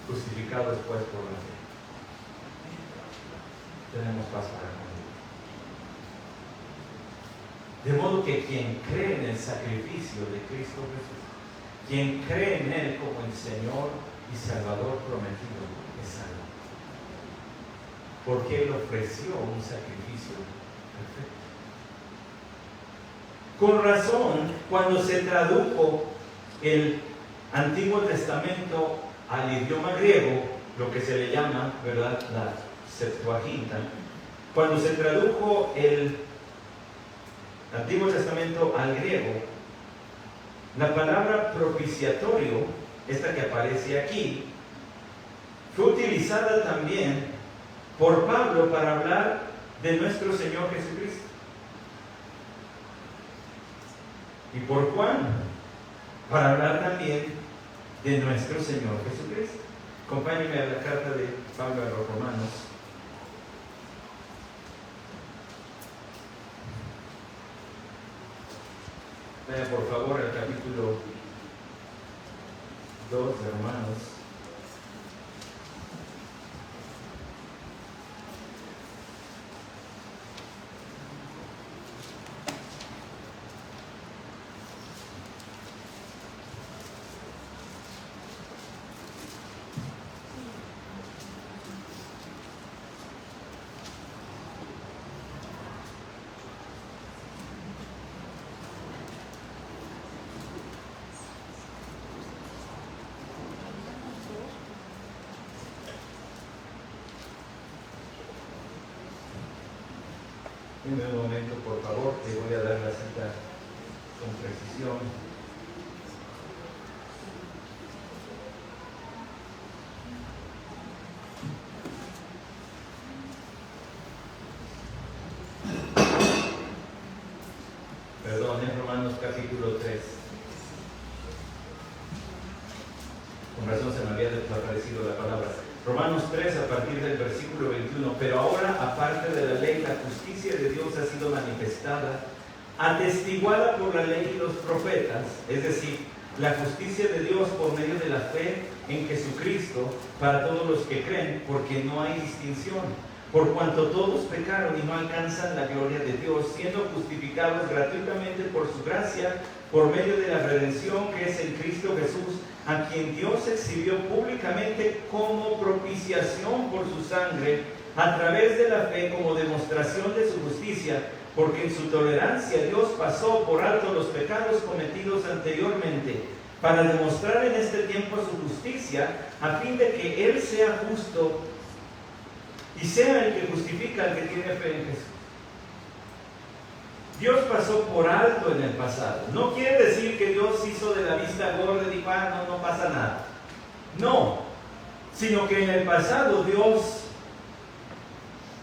justificados pues por la fe, tenemos paz para con Dios. De modo que quien cree en el sacrificio de Cristo Jesús, quien cree en Él como el Señor y Salvador prometido, es salvo. Porque Él ofreció un sacrificio perfecto. Con razón, cuando se tradujo el Antiguo Testamento al idioma griego, lo que se le llama, ¿verdad?, la Septuaginta, cuando se tradujo el Antiguo Testamento al griego, la palabra propiciatorio, esta que aparece aquí, fue utilizada también por Pablo para hablar de nuestro Señor Jesucristo. Y por Juan, para hablar también de nuestro Señor Jesucristo. Acompáñenme a la carta de Pablo a los Romanos. Vayan por favor al capítulo 2 de Romanos. En un momento, por favor, te voy a dar la cita con precisión. Perdón, en Romanos capítulo 3. Con razón se me había desaparecido la palabra. Romanos 3 a partir del versículo 21. Pero ahora, aparte de la ley, la justicia de Dios ha sido manifestada, atestiguada por la ley y los profetas, es decir, la justicia de Dios por medio de la fe en Jesucristo para todos los que creen, porque no hay distinción. Por cuanto todos pecaron y no alcanzan la gloria de Dios, siendo justificados gratuitamente por su gracia, por medio de la redención que es en Cristo Jesús, a quien Dios exhibió públicamente como propiciación por su sangre, a través de la fe como demostración de su justicia, porque en su tolerancia Dios pasó por alto los pecados cometidos anteriormente, para demostrar en este tiempo su justicia, a fin de que Él sea justo y sea el que justifica al que tiene fe en Jesús. Dios pasó por alto en el pasado. No quiere decir que Dios hizo de la vista gorda y dijo, no pasa nada. No, sino que en el pasado Dios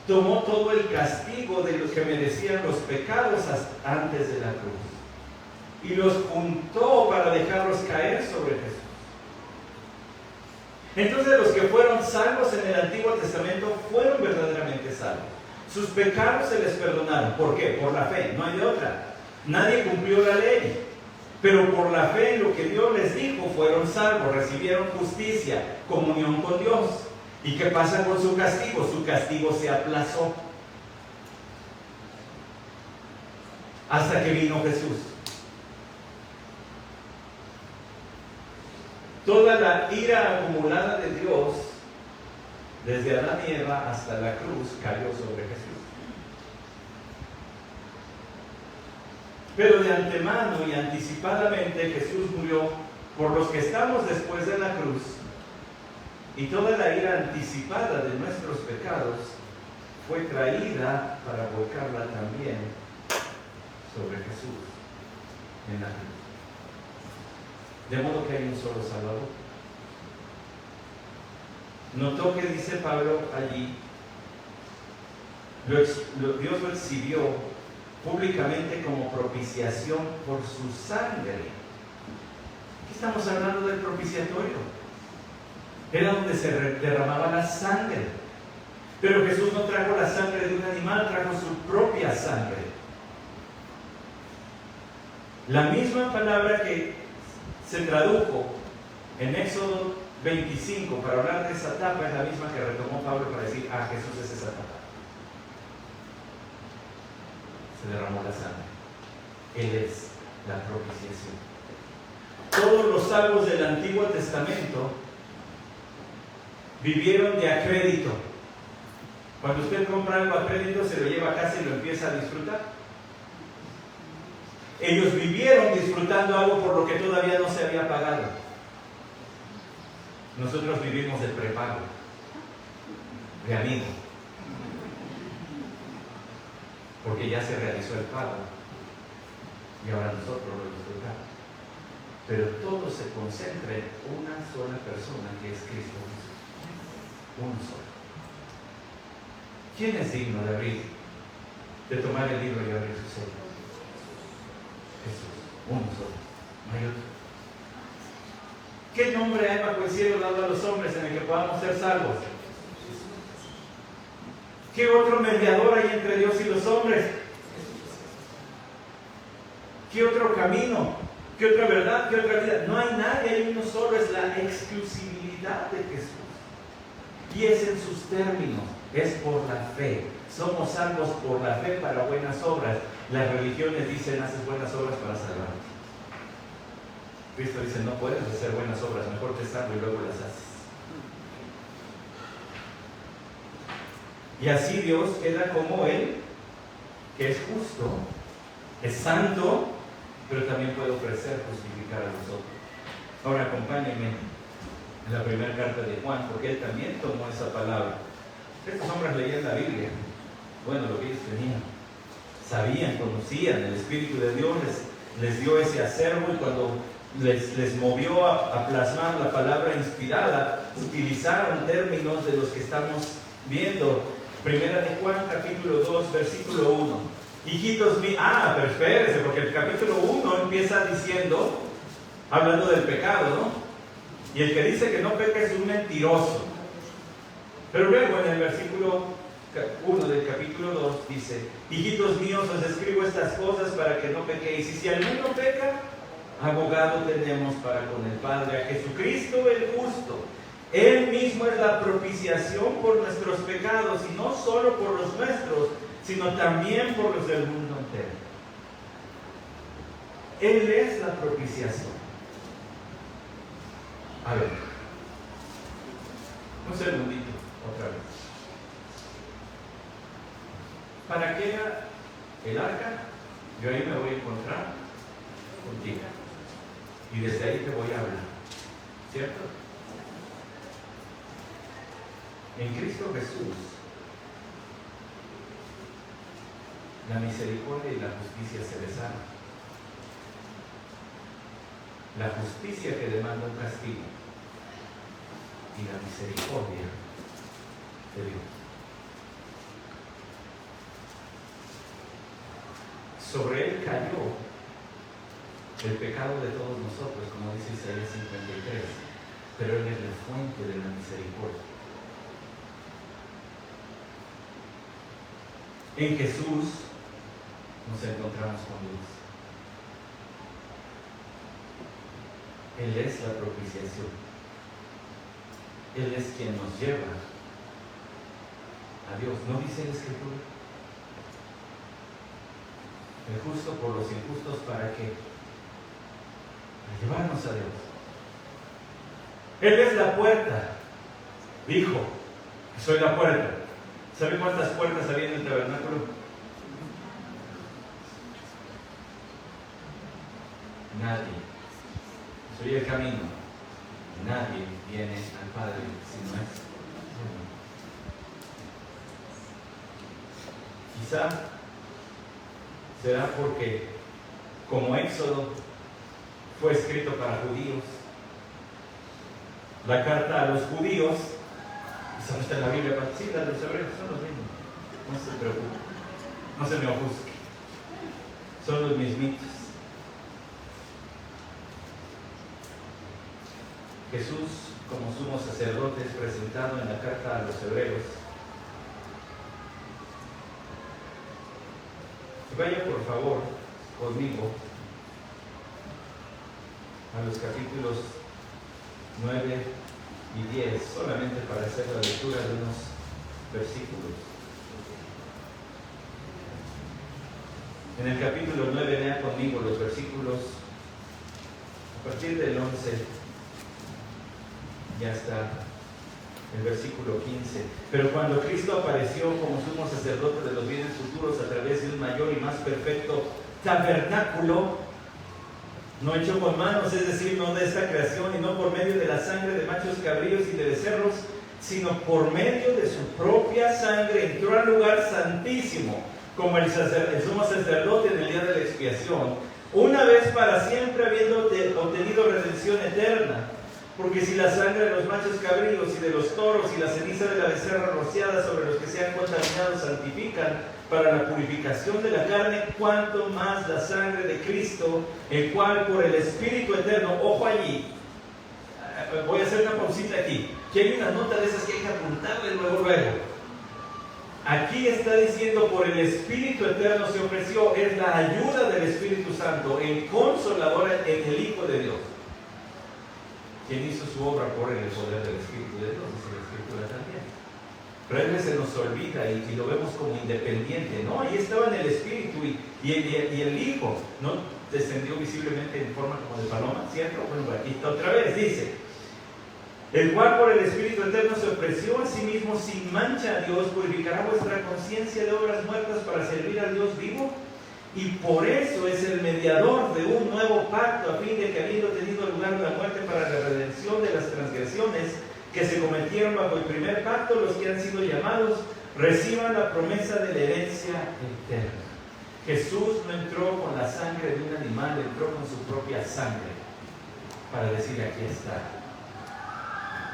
tomó todo el castigo de los que merecían los pecados antes de la cruz y los juntó para dejarlos caer sobre Jesús. Entonces los que fueron salvos en el Antiguo Testamento fueron verdaderamente salvos. Sus pecados se les perdonaron. ¿Por qué? Por la fe, no hay de otra. Nadie cumplió la ley, pero por la fe en lo que Dios les dijo fueron salvos, recibieron justicia, comunión con Dios. ¿Y qué pasa con su castigo? Su castigo se aplazó hasta que vino Jesús. Toda la ira acumulada de Dios, desde Adán y Eva hasta la cruz, cayó sobre Jesús. Pero de antemano y anticipadamente Jesús murió por los que estamos después de la cruz, y toda la ira anticipada de nuestros pecados fue traída para volcarla también sobre Jesús en la cruz. De modo que hay un solo Salvador. Notó que dice Pablo allí, Dios lo exhibió públicamente como propiciación por su sangre. Aquí estamos hablando del propiciatorio. Era donde se derramaba la sangre. Pero Jesús no trajo la sangre de un animal, trajo su propia sangre. La misma palabra que se tradujo en Éxodo 25 para hablar de esa etapa es la misma que retomó Pablo para decir, Jesús es esa etapa. Se derramó la sangre. Él es la propiciación. Todos los salvos del Antiguo Testamento vivieron de a crédito. Cuando usted compra algo a crédito, se lo lleva a casa y lo empieza a disfrutar. Ellos vivieron disfrutando algo por lo que todavía no se había pagado. Nosotros vivimos de prepago, de amigo, porque ya se realizó el pago y ahora nosotros lo disfrutamos. Pero todo se concentra en una sola persona, que es Cristo Jesús. Uno solo. ¿Quién es digno de tomar el libro y abrir su sello? Jesús, uno solo, no hay otro. ¿Qué nombre hay bajo el cielo dado a los hombres en el que podamos ser salvos? ¿Qué otro mediador hay entre Dios y los hombres? ¿Qué otro camino? ¿Qué otra verdad? ¿Qué otra vida? No hay nadie, hay uno solo, es la exclusividad de Jesús. Y es en sus términos, es por la fe. Somos salvos por la fe para buenas obras. Las religiones dicen, haces buenas obras para salvarte. Cristo dice, no puedes hacer buenas obras, mejor te salvo y luego las haces. Y así Dios queda como Él, que es justo, es santo, pero también puede ofrecer justificar a los otros. Ahora acompáñenme en la primera carta de Juan, porque él también tomó esa palabra. Estos hombres leían la Biblia, bueno, lo que ellos tenían, sabían, conocían, el Espíritu de Dios les dio ese acervo, y cuando les movió a plasmar la palabra inspirada, utilizaron términos de los que estamos viendo. Primera de Juan, capítulo 2, versículo 1. Hijitos míos, pero espérense, porque el capítulo 1 empieza diciendo, hablando del pecado, ¿no? Y el que dice que no peca es un mentiroso. Pero luego en el versículo 1 del capítulo 2 dice, hijitos míos, os escribo estas cosas para que no pequéis. Y si alguno peca, abogado tenemos para con el Padre, a Jesucristo el justo. Él mismo es la propiciación por nuestros pecados, y no solo por los nuestros, sino también por los del mundo entero. Él es la propiciación. A ver, un segundito, otra vez. ¿Para qué era el arca? Yo ahí me voy a encontrar contigo. Y desde ahí te voy a hablar. ¿Cierto? En Cristo Jesús, la misericordia y la justicia se besaron. La justicia que demanda un castigo y la misericordia de Dios. Sobre él cayó el pecado de todos nosotros, como dice Isaías 53, pero él es la fuente de la misericordia. En Jesús nos encontramos con Dios. Él es la propiciación. Él es quien nos lleva a Dios. ¿No dice la Escritura? El justo por los injustos, ¿para qué? Para llevarnos a Dios. Él es la puerta. Dijo, soy la puerta. ¿Saben cuántas puertas había en el tabernáculo? Nadie. Soy el camino. Nadie viene al Padre si no es uno. Quizá será porque, como Éxodo fue escrito para judíos, la carta a los judíos, eso no está en la Biblia, sí, la de los hebreos son los mismos. No se preocupe, no se me ofusque, son los mismitos. Jesús, como sumo sacerdote, es presentado en la carta a los hebreos. Vaya por favor conmigo a los capítulos 9 y 10, solamente para hacer la lectura de unos versículos. En el capítulo 9, vean conmigo los versículos a partir del 11 ya está el versículo 15. Pero cuando Cristo apareció como sumo sacerdote de los bienes futuros a través de un mayor y más perfecto tabernáculo, no hecho con manos, es decir, no de esta creación, y no por medio de la sangre de machos cabríos y de becerros, sino por medio de su propia sangre, entró al lugar santísimo, como el sumo sacerdote en el día de la expiación, una vez para siempre, habiendo obtenido redención eterna. Porque si la sangre de los machos cabríos y de los toros y la ceniza de la becerra rociada sobre los que se han contaminado santifican para la purificación de la carne, cuanto más la sangre de Cristo, el cual por el Espíritu eterno, ojo allí, voy a hacer una pausita aquí, que hay una nota de esas que hay que apuntarle luego. Aquí está diciendo, por el Espíritu Eterno se ofreció, es la ayuda del Espíritu Santo, el Consolador, el Hijo de Dios, quien hizo su obra por el poder del Espíritu de Dios, dice la Escritura también. Pero a veces se nos olvida y lo vemos como independiente, ¿no? Ahí estaba en el Espíritu y el Hijo, ¿no? Descendió visiblemente en forma como de paloma, ¿cierto? Bueno, aquí está otra vez, dice, el cual por el Espíritu Eterno se ofreció a sí mismo sin mancha a Dios, purificará vuestra conciencia de obras muertas para servir al Dios vivo, y por eso es el mediador de un nuevo pacto, a fin de que, habiendo tenido lugar la muerte para la redención de las transgresiones que se cometieron bajo el primer pacto, los que han sido llamados reciban la promesa de la herencia eterna. Jesús no entró con la sangre de un animal, entró con su propia sangre para decir: aquí está.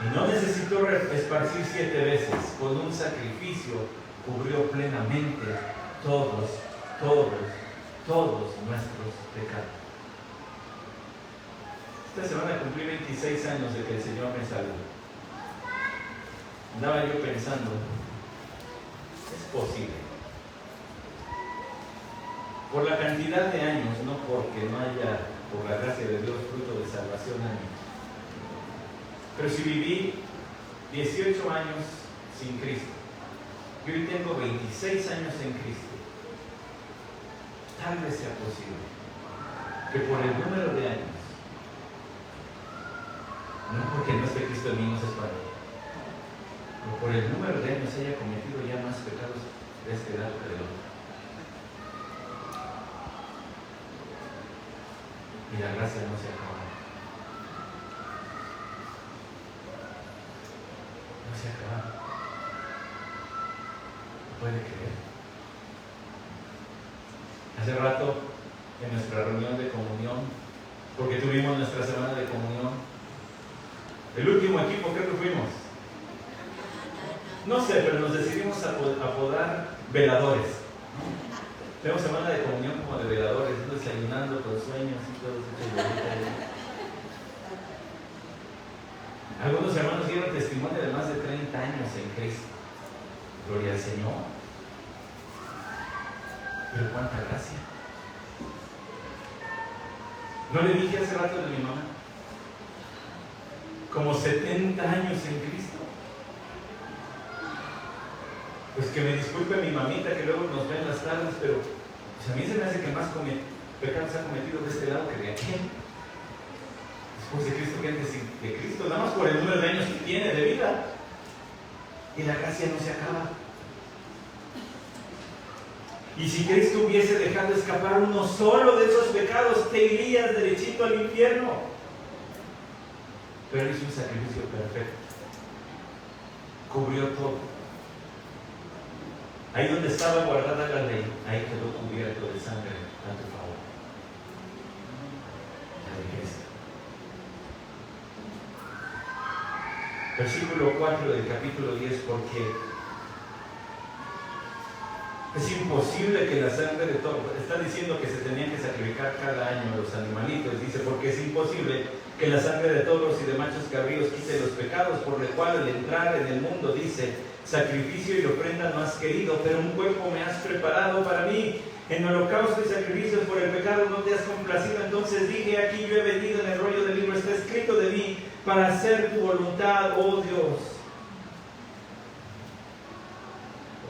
Y no necesitó esparcir 7 veces, con un sacrificio cubrió plenamente todos nuestros pecados. Esta semana cumplí 26 años de que el Señor me salvó. Andaba yo pensando, es posible, por la cantidad de años, no porque no haya, por la gracia de Dios, fruto de salvación en mí. Pero si viví 18 años sin Cristo y hoy tengo 26 años en Cristo, tal vez sea posible que por el número de años, no porque no esté Cristo en mí, no se espante, pero por el número de años haya cometido ya más pecados de este lado que del otro. Y la gracia no se acaba. No se acaba. ¿Puede creer? Hace rato, en nuestra reunión de comunión, porque tuvimos nuestra semana de comunión, el último equipo, creo que fuimos. No sé, pero nos decidimos apodar veladores. Tenemos semana de comunión como de veladores, desayunando con sueños y todo eso. Algunos hermanos dieron testimonio de más de 30 años en Cristo. Gloria al Señor. Pero cuánta gracia. ¿No le dije hace rato de mi mamá? Como 70 años en Cristo. Pues que me disculpe mi mamita que luego nos ve en las tardes, pero pues a mí se me hace que más pecados ha cometido de este lado que de aquí. Después de Cristo que antes de Cristo, nada más por el número de años que tiene de vida. Y la gracia no se acaba. Y si Cristo hubiese dejado escapar uno solo de esos pecados, te irías derechito al infierno. Pero hizo un sacrificio perfecto. Cubrió todo. Ahí donde estaba guardada la ley, ahí quedó cubierto de sangre a tu favor. La iglesia. Versículo 4 del capítulo 10, porque es imposible que la sangre de todos, está diciendo que se tenían que sacrificar cada año los animalitos, dice, porque es imposible que la sangre de toros y de machos cabríos quite los pecados, por lo cual al entrar en el mundo, dice, sacrificio y ofrenda no has querido, pero un cuerpo me has preparado para mí. En holocausto y sacrificios por el pecado no te has complacido. Entonces dije, aquí yo he venido, en el rollo del libro está escrito de mí, para hacer tu voluntad, oh Dios.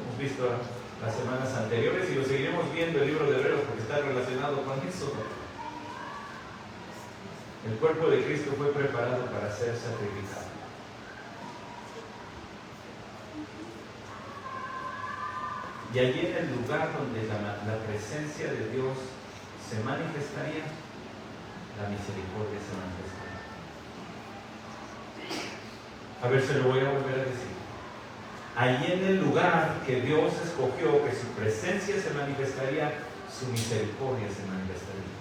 Hemos visto las semanas anteriores y lo seguiremos viendo el libro de Hebreos porque está relacionado con eso. El cuerpo de Cristo fue preparado para ser sacrificado. Y allí en el lugar donde la presencia de Dios se manifestaría, la misericordia se manifestaría. A ver, se lo voy a volver a decir. Allí en el lugar que Dios escogió, que su presencia se manifestaría, su misericordia se manifestaría.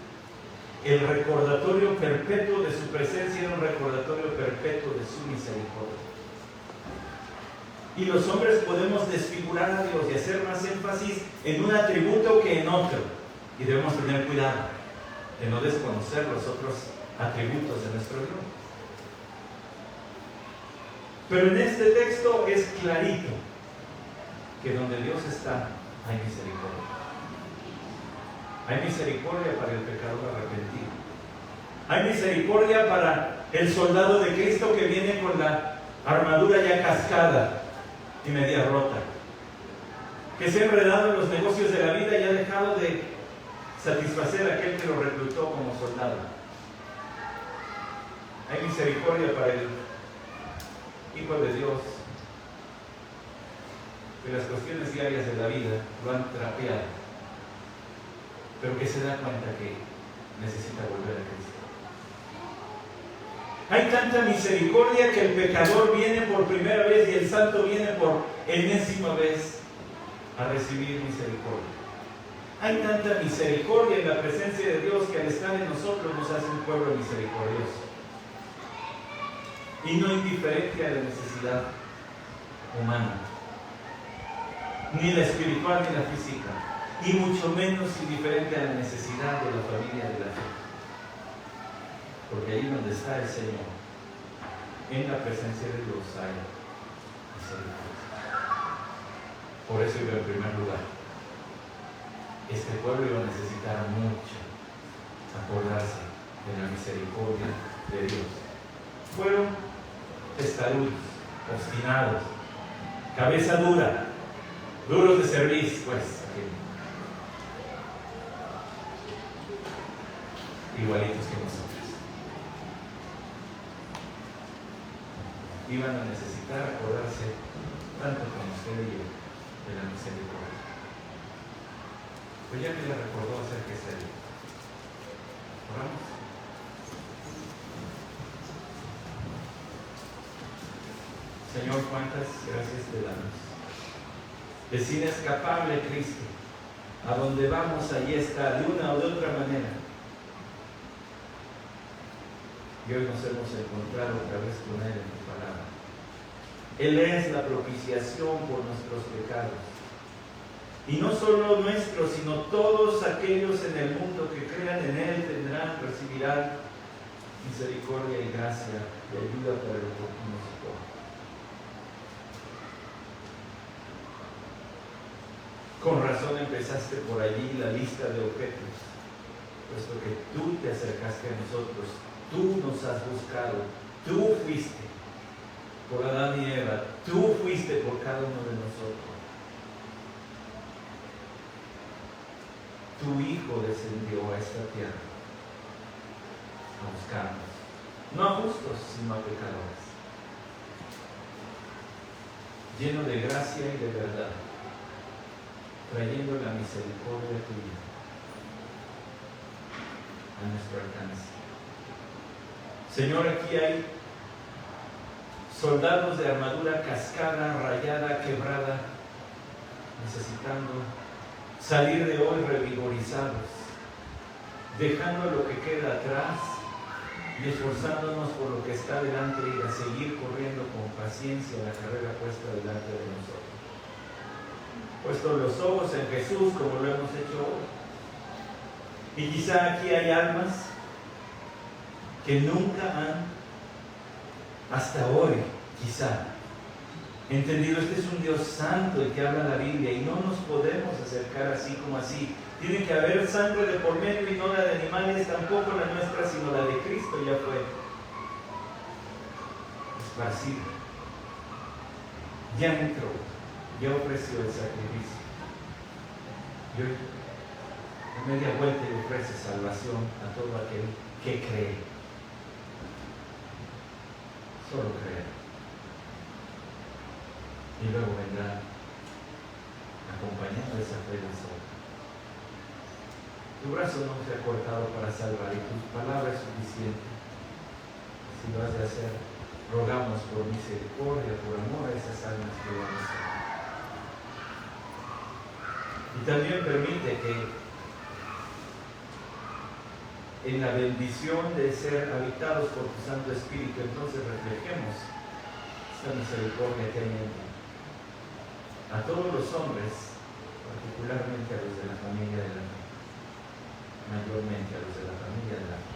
El recordatorio perpetuo de su presencia era un recordatorio perpetuo de su misericordia. Y los hombres podemos desfigurar a Dios y hacer más énfasis en un atributo que en otro. Y debemos tener cuidado de no desconocer los otros atributos de nuestro Dios. Pero en este texto es clarito que donde Dios está, hay misericordia. Hay misericordia para el pecador arrepentido. Hay misericordia para el soldado de Cristo que viene con la armadura ya cascada y media rota, que se ha enredado en los negocios de la vida y ha dejado de satisfacer a aquel que lo reclutó como soldado. Hay misericordia para el Hijo de Dios, que las cuestiones diarias de la vida lo han trapeado, pero que se da cuenta que necesita volver a Cristo. Hay tanta misericordia que el pecador viene por primera vez y el santo viene por enésima vez a recibir misericordia. Hay tanta misericordia en la presencia de Dios que al estar en nosotros nos hace un pueblo misericordioso y no indiferente a la necesidad humana, ni la espiritual ni la física, y mucho menos indiferente a la necesidad de la familia de la fe. Porque ahí donde está el Señor, en la presencia de Dios hay misericordia. Por eso iba en primer lugar. Este pueblo iba a necesitar mucho acordarse de la misericordia de Dios. Fueron testarudos, obstinados, cabeza dura, duros de cerviz, pues, igualitos que nosotros. Iban a necesitar acordarse tanto como usted y yo de la misericordia. Pues ya que le recordó acerca de ese día. Oramos. Señor, cuántas gracias te damos. Es inescapable Cristo. A donde vamos, allí está, de una o de otra manera. Y hoy nos hemos encontrado otra vez con Él en tu palabra. Él es la propiciación por nuestros pecados. Y no solo nuestros, sino todos aquellos en el mundo que crean en Él recibirán misericordia y gracia y ayuda para el oportuno socorro. Con razón empezaste por allí la lista de objetos, puesto que tú te acercaste a nosotros, tú nos has buscado, tú fuiste por Adán y Eva, tú fuiste por cada uno de nosotros. Tu Hijo descendió a esta tierra a buscarnos, no a justos, sino a pecadores, lleno de gracia y de verdad, trayendo la misericordia tuya a nuestro alcance. Señor, aquí hay soldados de armadura cascada, rayada, quebrada, necesitando salir de hoy revigorizados, dejando lo que queda atrás y esforzándonos por lo que está delante y a seguir corriendo con paciencia la carrera puesta delante de nosotros. Puesto los ojos en Jesús como lo hemos hecho hoy. Y quizá aquí hay almas que nunca han, hasta hoy, quizá, entendido, este es un Dios santo el que habla la Biblia y no nos podemos acercar así como así. Tiene que haber sangre de por medio y no la de animales, tampoco la nuestra, sino la de Cristo ya fue esparcida. Ya entró, ya ofreció el sacrificio. Y hoy, en media vuelta, le ofrece salvación a todo aquel que cree. Solo creer. Y luego vendrá acompañando esa fe de sol. Tu brazo no se ha cortado para salvar y tu palabra es suficiente. Si lo has de hacer, rogamos por misericordia, por amor a esas almas que van a ser. Y también permite que en la bendición de ser habitados por tu Santo Espíritu, entonces reflejemos esta misericordia que hay en ti. A todos los hombres, particularmente a los de la familia de la fe, mayormente a los de la familia de la fe.